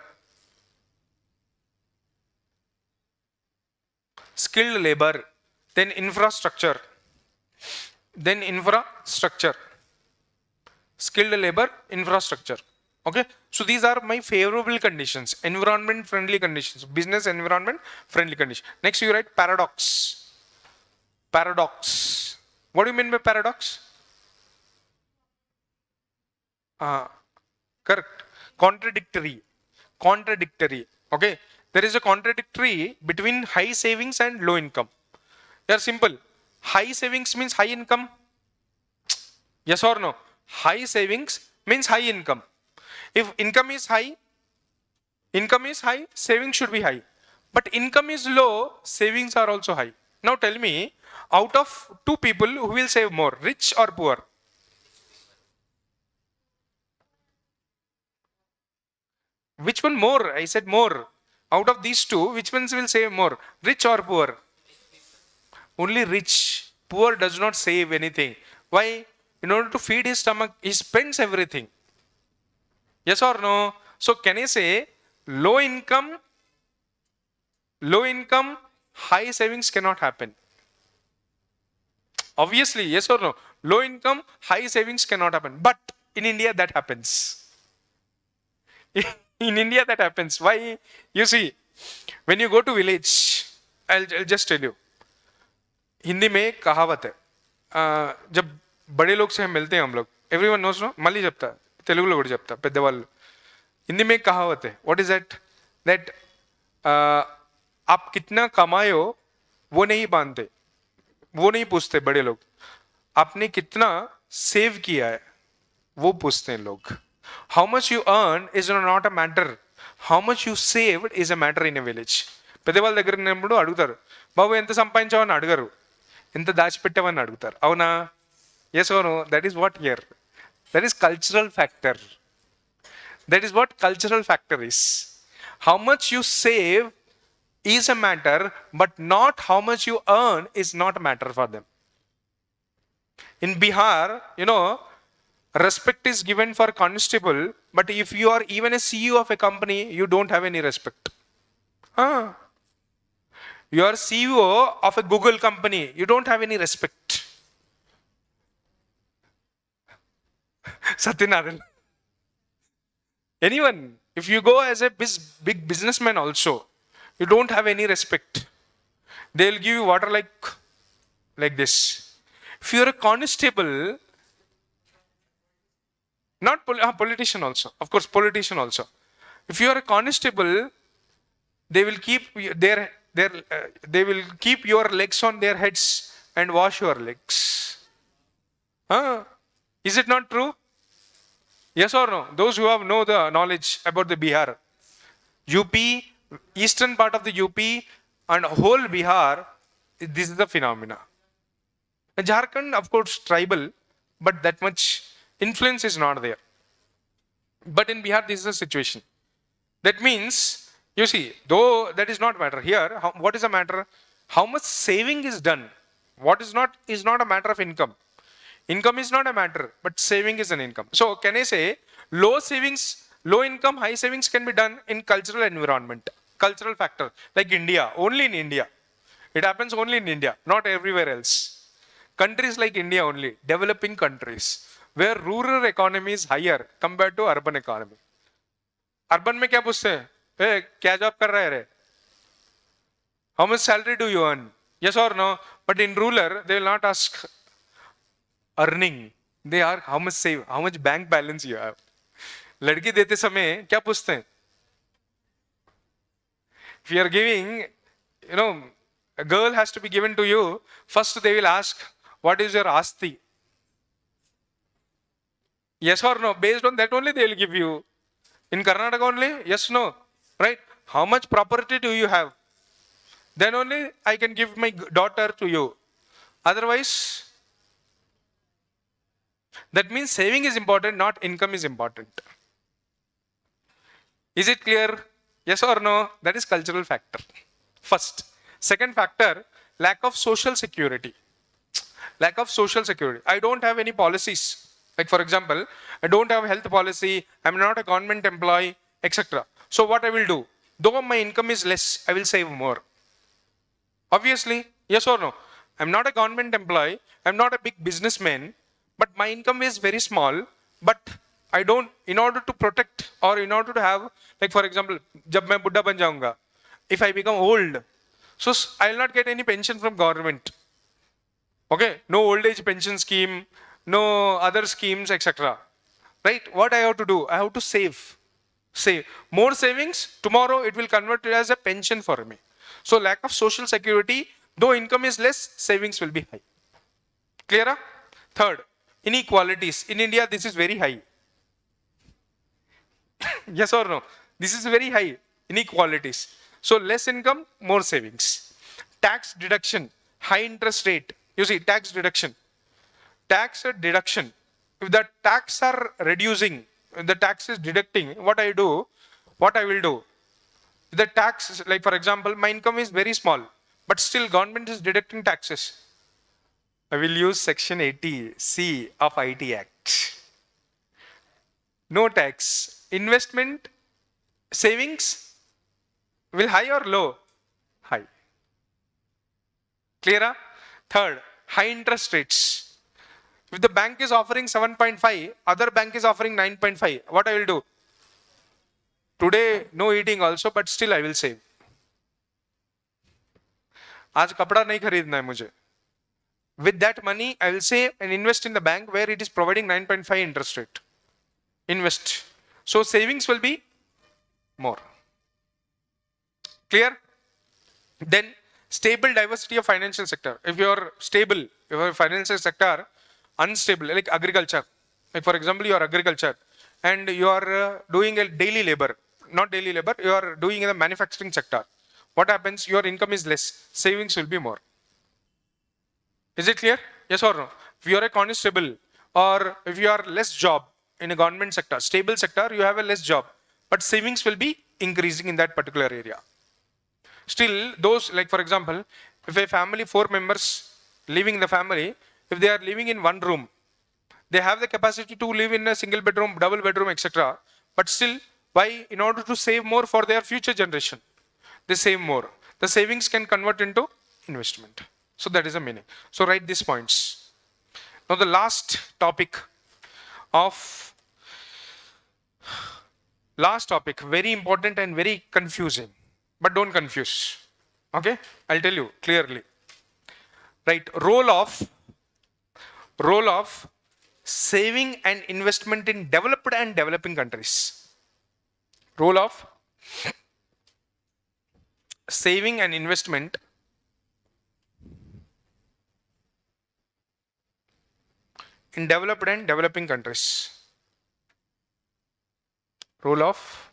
Skilled labor. Then infrastructure. Then infrastructure. Skilled labor, infrastructure. Okay. So these are my favorable conditions. Environment friendly conditions. Business environment friendly condition. Next you write paradox. Paradox. What do you mean by paradox? Correct. Contradictory. Contradictory. Okay. There is a contradictory between high savings and low income. They are simple. High savings means high income. Yes or no? High savings means high income. If income is high, savings should be high. But income is low, savings are also high. Now tell me, out of two people, who will save more, rich or poor? Which one more? I said more. Out of these two, which ones will save more, rich or poor? Only rich. Poor does not save anything. Why? In order to feed his stomach, he spends everything. Yes or no? So can I say low income, high savings cannot happen? Obviously, yes or no? Low income, high savings cannot happen. But in India, that happens. In India, that happens. Why? You see, when you go to village, I'll just tell you. Hindi में एक कहावत है, जब बड़े लोग से हम मिलते हैं हम लोग, एवरीवन नोस नो, మళ్ళీ చెప్తా తెలుగులో కూడా చెప్తా పెద్దవాళ్ళు. हिंदी में एक कहावत है, व्हाट इज दैट आप कितना कमाए हो वो नहीं मानते, वो नहीं पूछते बड़े लोग, आपने कितना सेव किया है वो पूछते हैं लोग. How much you earn is not a matter, how much you saved is a matter in a village. పెద్దవాళ్ళ దగ్గర ఉన్నప్పుడు అడుగుతారు, బాబు ఎంత సంపాదించావని అడగరు, ఎంత దాచిపెట్టావని అడుగుతారు. అవునా? ఎస్ అవును. That is what here, that is cultural factor. That is what cultural factor is. How much you save is a matter, but not how much you earn is not a matter for them. In Bihar, you know, respect is given for constable, but if you are even a CEO of a company, you don't have any respect. You are CEO of a Google company, you don't have any respect. Satyanarayana. Anyone, if you go as a big businessman also, you don't have any respect. They'll give you water like this. If you're a constable, not politician also, of course politician also. If you are a constable, they will keep they will keep your legs on their heads and wash your legs. Is it not true? Yes or no? Those who have know the knowledge about the Bihar, UP, eastern part of the UP and whole Bihar, this is the phenomena. Jharkhand, of course, tribal, but that much influence is not there. But in Bihar, this is the situation. That means, you see, though that is not matter here, what is the matter? How much saving is done? What is not a matter of income. Income is not a matter, but saving is an income. So can I say low savings, low income, high savings can be done in cultural environment, cultural factor, like India, only in India. It happens only in India, not everywhere else. Countries like India only, developing countries, where rural economy is higher compared to urban economy. Urban में क्या पूछते हैं? क्या job कर रहा है रे? How much salary do you earn? Yes or no? But in rural, they will not ask earning, they are how much save, how much bank balance you have. लड़की देते समय क्या पूछते हैं? If you are giving, you know, a girl has to be given to you, first they will ask, what is your asti? Yes or no? Based on that only they will give you. In Karnataka only, yes, no, right? How much property do you have? Then only I can give my daughter to you. Otherwise, that means saving is important, not income is important. Is it clear? Yes or no? That is cultural factor. First. Second factor, lack of social security. Lack of social security. I don't have any policies. Like for example, I don't have health policy, I'm not a government employee, etc. So what I will do? Though my income is less, I will save more. Obviously, yes or no? I'm not a government employee, I'm not a big businessman, but my income is very small, but I don't, in order to protect or in order to have, like for example, जब मैं बुढ़ा बन जाऊंगा, if I become old, so I will not get any pension from government. Okay, no old age pension scheme, no other schemes, etc. Right? What I have to do? I have to save. Save more savings. Tomorrow it will convert it as a pension for me. So lack of social security, though income is less, savings will be high. Clear? Third, inequalities. In India, this is very high. Yes or no? This is very high. Inequalities. So less income, more savings. Tax deduction, high interest rate. You see, tax deduction. Tax deduction. If the tax are reducing, if the tax is deducting, what I will do? The tax, like for example, my income is very small, but still government is deducting taxes. I will use section 80C of IT Act. No tax. Investment, savings will high or low? High. Clear? Third, high interest rates. If the bank is offering 7.5, other bank is offering 9.5, what I will do? Today, no eating also, but still I will save. आज कपड़ा नहीं खरीदना है मुझे. With that money, I will say and invest in the bank where it is providing 9.5 interest rate. Invest. So savings will be more. Clear? Then stable diversity of financial sector. If you are stable, if your financial sector unstable, like agriculture, like for example, you are agriculture and you are doing a daily labor, not daily labor, you are doing in the manufacturing sector. What happens? Your income is less, savings will be more. Is it clear? Yes or no? If you are a constable or if you are less job in a government sector, stable sector, you have a less job, but savings will be increasing in that particular area. Still, those, like for example, if a family, 4 members living in the family, if they are living in one room, they have the capacity to live in a single bedroom, double bedroom, etc. But still, why? In order to save more for their future generation, they save more. The savings can convert into investment. So that is the meaning. So write these points. Now the last topic, very important and very confusing. But don't confuse. Okay? I'll tell you clearly. Right. Role of saving and investment in developed and developing countries. Role of saving and investment in developed and developing countries. Role of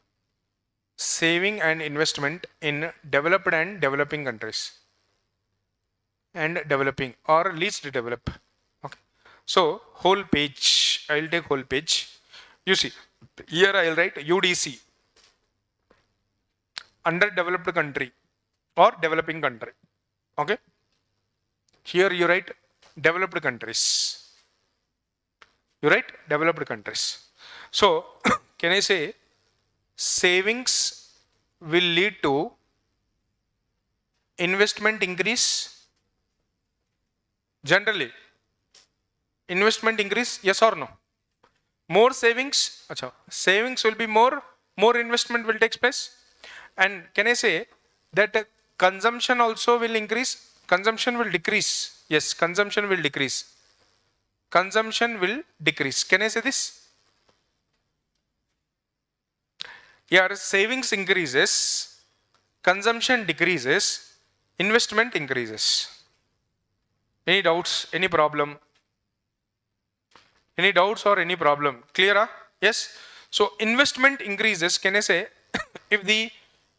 saving and investment in developed and developing countries. And developing or least developed. Okay. So whole page, I will take whole page. You see, here I will write UDC. Underdeveloped country or developing country. Okay. Here you write developed countries. You write developed countries. So can I say savings will lead to investment increase? Generally, investment increase, yes or no? More savings, savings will be more investment will take place. And can I say that consumption also will increase? Consumption will decrease. Yes, consumption will decrease. Consumption will decrease. Can I say this? Here savings increases, consumption decreases, investment increases. Any doubts? Any problem? Any doubts or any problem? Clear? Yes. So investment increases. Can I say if the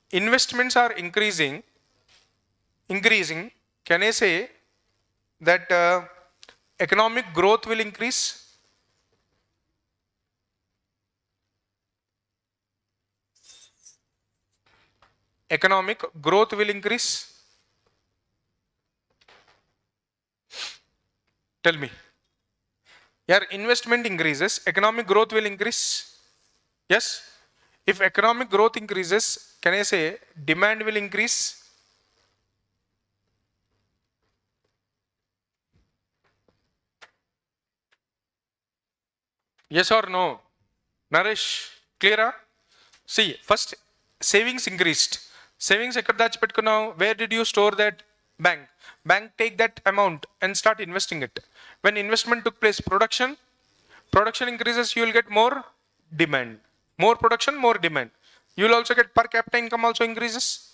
investments are increasing, can I say that economic growth will increase? Economic growth will increase? Tell me. Here investment increases, economic growth will increase. Yes. If economic growth increases, can I say demand will increase? Yes or no? Naresh, clear? See, first savings increased. Savings ekkada dachipettukunnao? Where did you store that? Bank. Bank take that amount and start investing it. When investment took place, production increases, you will get more demand. More production, more demand. You will also get per capita income also increases.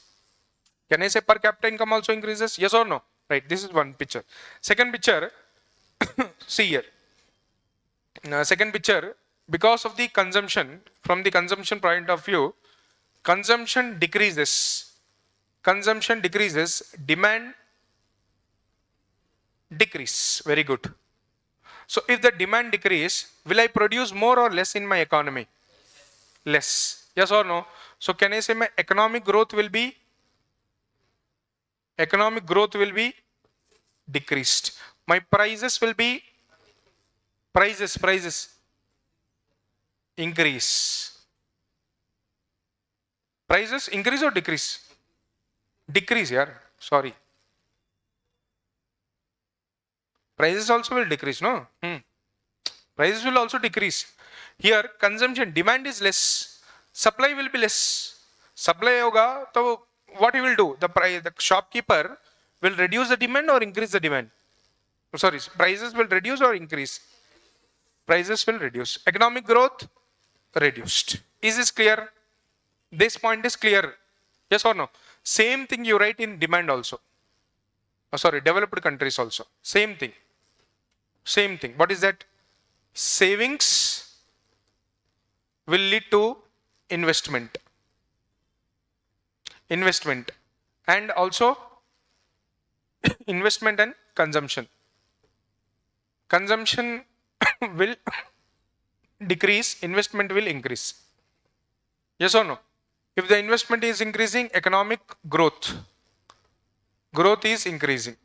Can I say per capita income also increases? Yes or no? Right, this is one picture. Second picture, see here. Second picture, because of the consumption, from the consumption point of view, consumption decreases, demand decrease. Very good. So if the demand decrease, will I produce more or less in my economy? Less. Yes or no? So can I say my economic growth will be decreased. My prices will be increase. Prices increase or decrease? Decrease, yeah. Sorry. Prices also will decrease, no? Prices will also decrease. Here, consumption, demand is less. Supply will be less. Supply hoga, so what he will do? The shopkeeper will reduce the demand or increase the demand? Sorry, prices will reduce or increase? Prices will reduce. Economic growth reduced. Is this clear? This point is clear. Yes or no? Same thing you write in demand also. Oh, sorry, developed countries also. Same thing. Same thing. What is that? Savings will lead to investment. Investment. And also investment and consumption. Consumption will decrease, investment will increase. Yes or no? If the investment is increasing, economic growth is increasing.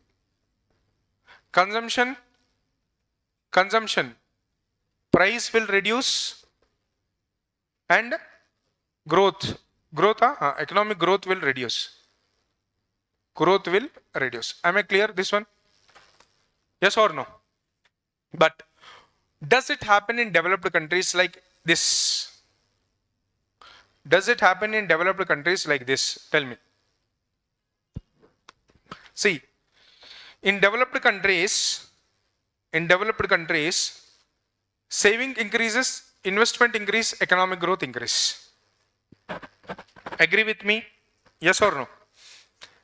Consumption, price will reduce and economic growth will reduce. Growth will reduce. Am I clear this one? Yes or no? But does it happen in developed countries like this? Does it happen in developed countries like this? Tell me. See, in developed countries, saving increases, investment increase, economic growth increase. Agree with me? Yes or no?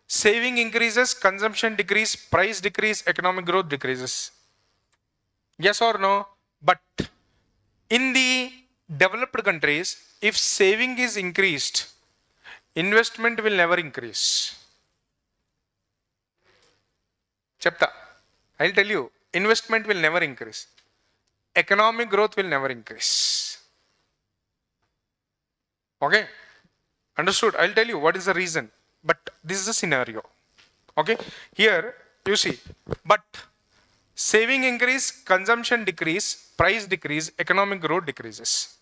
Saving increases, consumption decrease, price decrease, economic growth decreases. Yes or no? But in the developed countries, if saving is increased, investment will never increase. Chapta, I'll tell you, investment will never increase. Economic growth will never increase. Okay? Understood? I'll tell you what is the reason. But this is a scenario. Okay? Here, you see, but saving increase, consumption decrease, price decrease, economic growth decreases.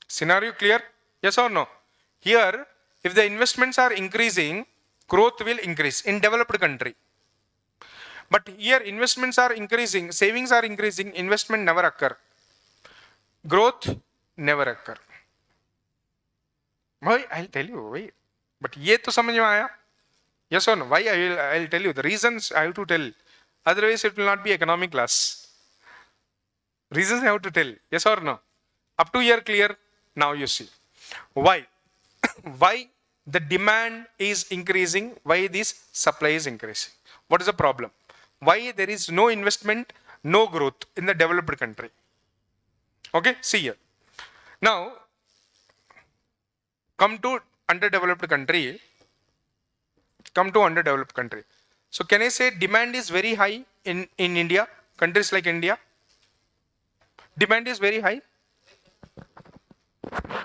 Scenario clear? Yes or no? Here, if the investments are increasing, growth will increase in developed country. But here investments are increasing, savings are increasing, investment never occur. Growth never occur. Why? I'll tell you. Why? But ये तो समझ में आया? Yes or no? Why? I'll tell you the reasons I have to tell. Otherwise it will not be economic class. Reasons I have to tell. Yes or no? Up to here clear? Now you see. Why? Why the demand is increasing? Why this supply is increasing? What is the problem? Why there is no investment, no growth in the developed country? Okay, see here. Now, come to underdeveloped country. So can I say demand is very high in India, countries like India? Demand is very high.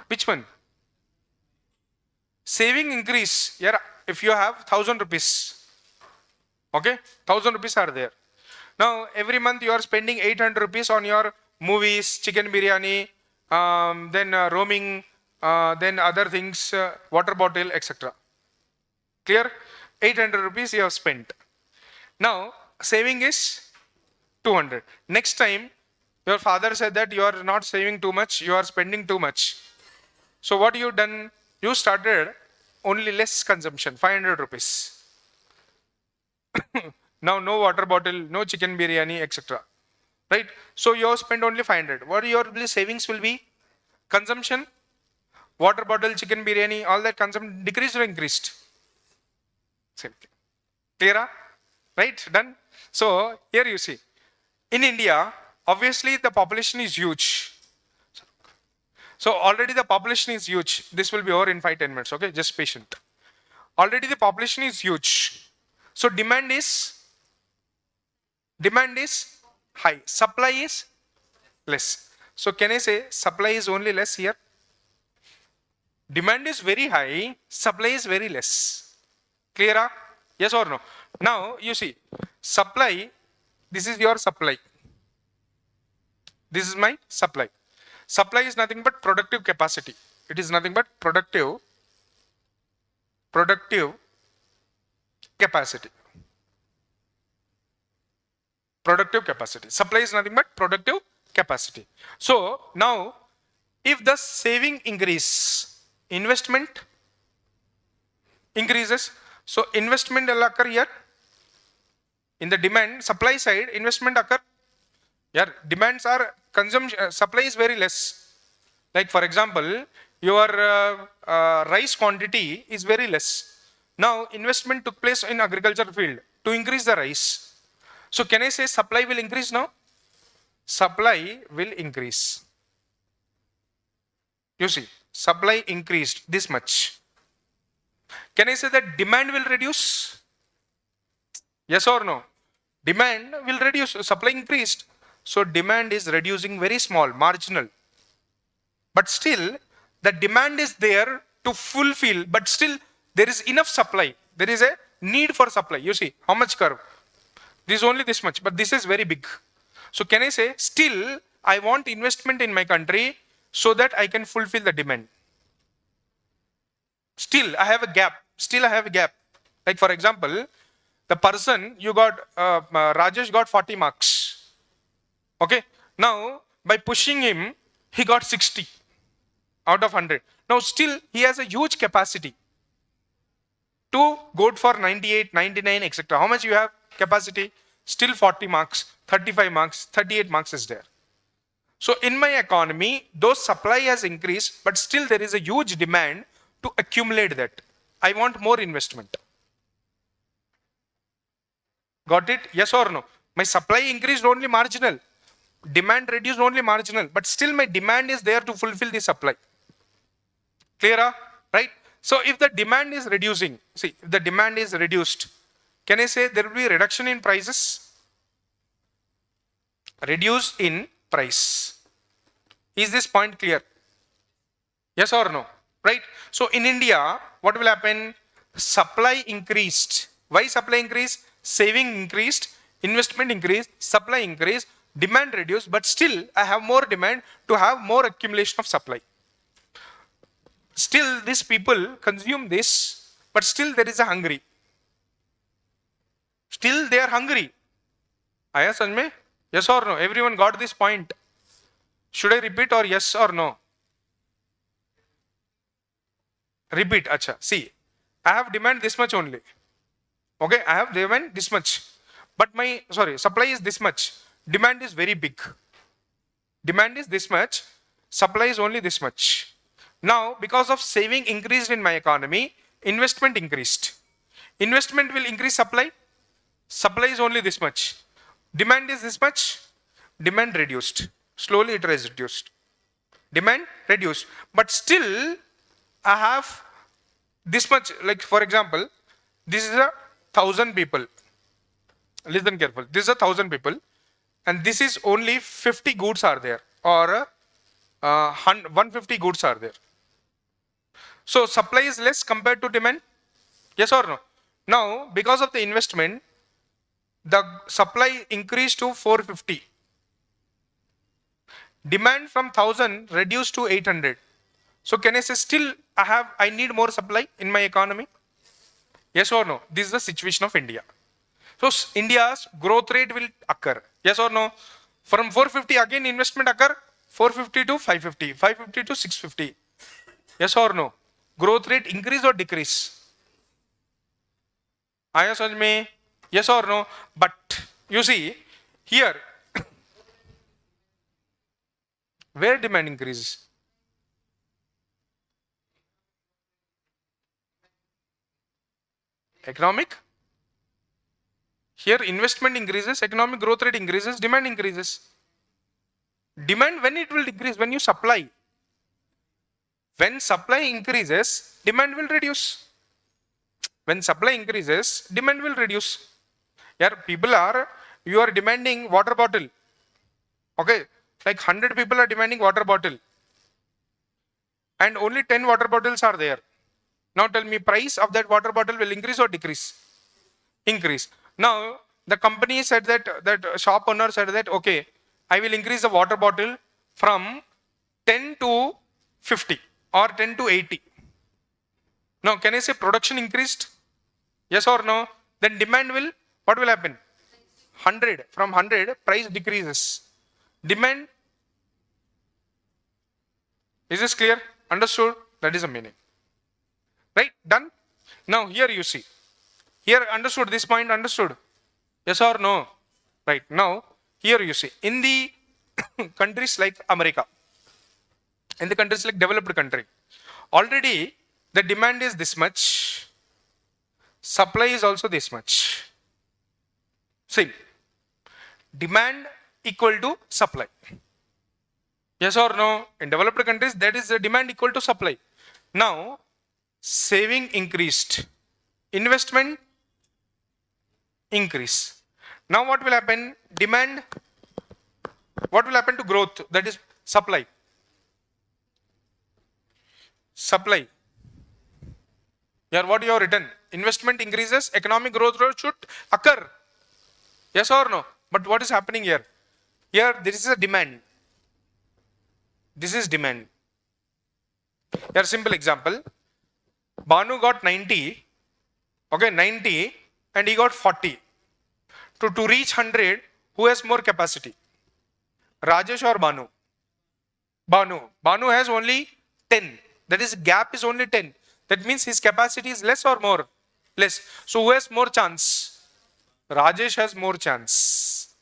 Which one? Saving increase. Yeah, if you have 1,000 rupees. Okay, 1,000 rupees are there. Now, every month you are spending 800 rupees on your movies, chicken biryani, then roaming, then other things, water bottle, etc. Clear? 800 rupees you have spent. Now, saving is 200. Next time, your father said that you are not saving too much, you are spending too much. So what you done? You started only less consumption, 500 rupees. Now no water bottle, no chicken biryani, etc. Right? So you have spent only 500. What your savings will be? Consumption, water bottle, chicken biryani, all that consumption decreased or increased? Same thing. Clear? Right? Done? So here you see. In India, obviously the population is huge. So already the population is huge. This will be over in 5-10 minutes. Okay? Just patient. Already the population is huge. So demand is high. Supply is less. So can I say supply is only less here? Demand is very high. Supply is very less. Clear? Yes or no? Now you see. Supply. This is your supply. This is my supply. Supply is nothing but productive capacity. It is nothing but productive capacity. Productive capacity. Supply is nothing but productive capacity. So now, if the saving increase, investment increases. So investment will occur here. In the demand supply side, investment occur. Yeah, demands are consumption, supply is very less. Like for example, your rice quantity is very less. Now investment took place in agriculture field to increase the rice. So can I say supply will increase now? Supply will increase. You see, supply increased this much. Can I say that demand will reduce? Yes or no? Demand will reduce, supply increased. So demand is reducing very small, marginal. But still, the demand is there to fulfill, but still there is enough supply. There is a need for supply. You see, how much curve? This is only this much, but this is very big. So can I say, still, I want investment in my country so that I can fulfill the demand. Still, I have a gap. Still, I have a gap. Like for example, the person you got, Rajesh got 40 marks. Okay. Now, by pushing him, he got 60 out of 100. Now, still, he has a huge capacity to go for 98, 99, etc. How much you have capacity? Still 40 marks, 35 marks, 38 marks is there. So, in my economy, though supply has increased, but still there is a huge demand to accumulate that. I want more investment. Got it? Yes or no? My supply increased only marginal. Demand reduced only marginal. But still my demand is there to fulfill the supply. Clear? Right? So if the demand is reducing, see, if the demand is reduced, can I say there will be a reduction in prices? Reduce in price. Is this point clear? Yes or no? Right? So in India, what will happen? Supply increased. Why supply increased? Saving increased, investment increased, supply increased, demand reduced, but still I have more demand to have more accumulation of supply. Still these people consume this, but still there is a hungry. Still they are hungry. Aya Sanjay? Yes or no? Everyone got this point. Should I repeat or yes or no? Repeat. Acha. See, I have demand this much only. Okay, I have demand this much. But my, supply is this much. Demand is very big. Demand is this much. Supply is only this much. Now, because of saving increased in my economy, investment increased. Investment will increase supply. Supply is only this much. Demand is this much. Demand reduced. Slowly it is reduced. Demand reduced. But still, I have this much, like for example, this is 1,000 people. Listen careful. This is 1,000 people, and this is only 50 goods are there, or 150 goods are there. So supply is less compared to demand. Yes or no? Now, because of the investment, the supply increased to 450. Demand from 1,000 reduced to 800. So can I say still I need more supply in my economy? Yes or no? This is the situation of India. So India's growth rate will occur. Yes or no? From 450 again investment occur. 450 to 550. 550 to 650. Yes or no? Growth rate increase or decrease? Aya samajh mein? Yes or no? But you see here, where demand increases? Economic. Here investment increases, economic growth rate increases, demand increases. Demand, when it will decrease? When you supply. When supply increases, demand will reduce. When supply increases, demand will reduce. Here you are demanding water bottle. Okay, like 100 people are demanding water bottle. And only 10 water bottles are there. Now tell me, price of that water bottle will increase or decrease? Increase. Now the company said that shop owner said that, okay, I will increase the water bottle from 10 to 50 or 10 to 80. Now can I say production increased? Yes or no? Then demand will, what will happen? 100. From 100, price decreases. Demand. Is this clear? Understood? That is the meaning. Right? Done? Now here you see. Here understood, this point understood. Yes or no? Right. Now here you see. In the countries like America, in the countries like developed country, already the demand is this much, supply is also this much. See, demand equal to supply. Yes or no? In developed countries, that is the demand equal to supply. Now, saving increased, investment increase. Now what will happen? Demand, what will happen to growth? That is supply. Supply. Here what you have written? Investment increases, economic growth should occur. Yes or no? But what is happening here? Here this is a demand. This is demand. Here simple example. Banu got 90. Okay, 90 and he got 40. To reach 100, who has more capacity? Rajesh or Banu? Banu. Banu has only 10. That is, gap is only 10. That means his capacity is less or more? Less. So who has more chance? Rajesh has more chance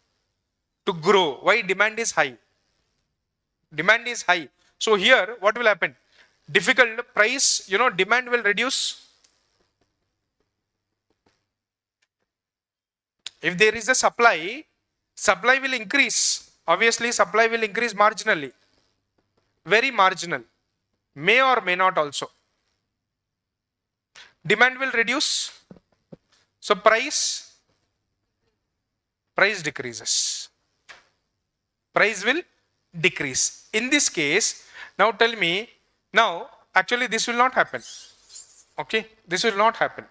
to grow. Why? Demand is high. Demand is high. So here what will happen? Difficult price, demand will reduce. If there is a supply, supply will increase. Obviously, supply will increase marginally. Very marginal. May or may not also. Demand will reduce. So price decreases. Price will decrease. In this case, now tell me, now actually this will not happen. Okay, this will not happen.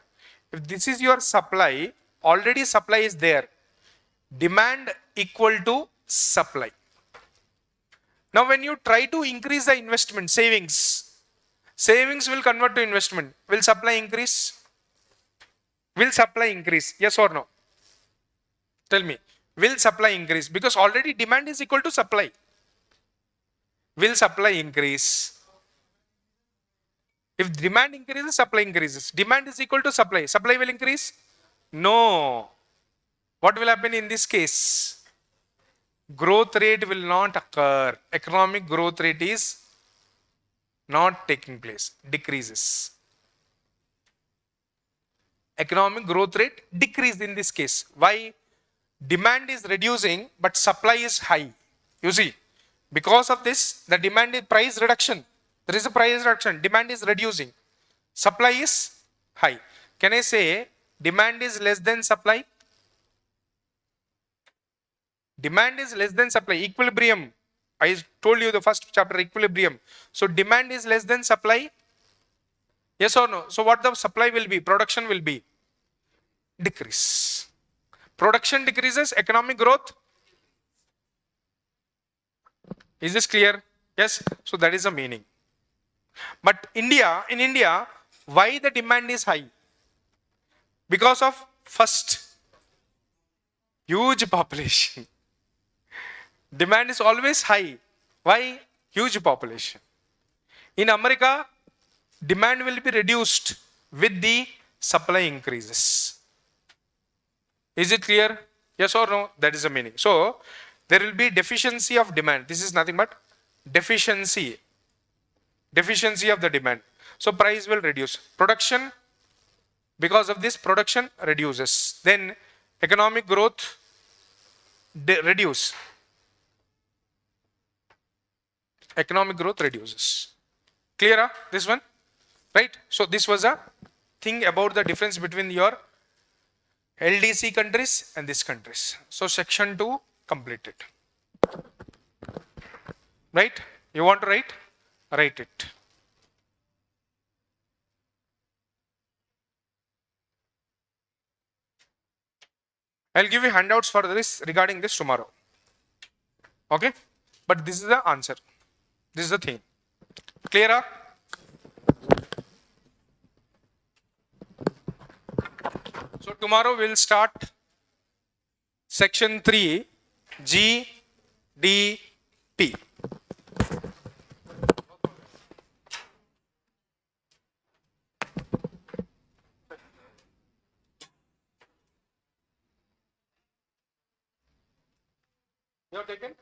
If this is your supply, already supply is there. Demand equal to supply. Now when you try to increase the investment, savings will convert to investment. Will supply increase? Will supply increase? Yes or no? Tell me. Will supply increase? Because already demand is equal to supply. Will supply increase? If demand increases, supply increases. Demand is equal to supply. Supply will increase? No. What will happen in this case? Growth rate will not occur. Economic growth rate is not taking place. Decreases. Economic growth rate decreased in this case. Why? Demand is reducing, but supply is high. You see, because of this, the demand is price reduction. There is a price reduction. Demand is reducing. Supply is high. Can I say demand is less than supply? Demand is less than supply. Equilibrium. I told you the first chapter, equilibrium. So demand is less than supply. Yes or no? So what the supply will be? Production will be decrease. Production decreases, economic growth. Is this clear? Yes. So that is the meaning. But in India, why the demand is high? Because of first, huge population. Demand is always high. Why? Huge population. In America, demand will be reduced with the supply increases. Is it clear? Yes or no? That is the meaning. So, there will be deficiency of demand. This is nothing but deficiency. Deficiency of the demand. So, price will reduce. Production, because of this, production reduces. Then, economic growth reduce. Economic growth reduces. Clear, this one? Right? So, this was a thing about the difference between your LDC countries and these countries. So, section 2 completed. Right? You want to write? Write it. I'll give you handouts for this regarding this tomorrow. Okay? But this is the answer. This is the thing. Clear? So tomorrow we'll start section 3 GDP. You have taken?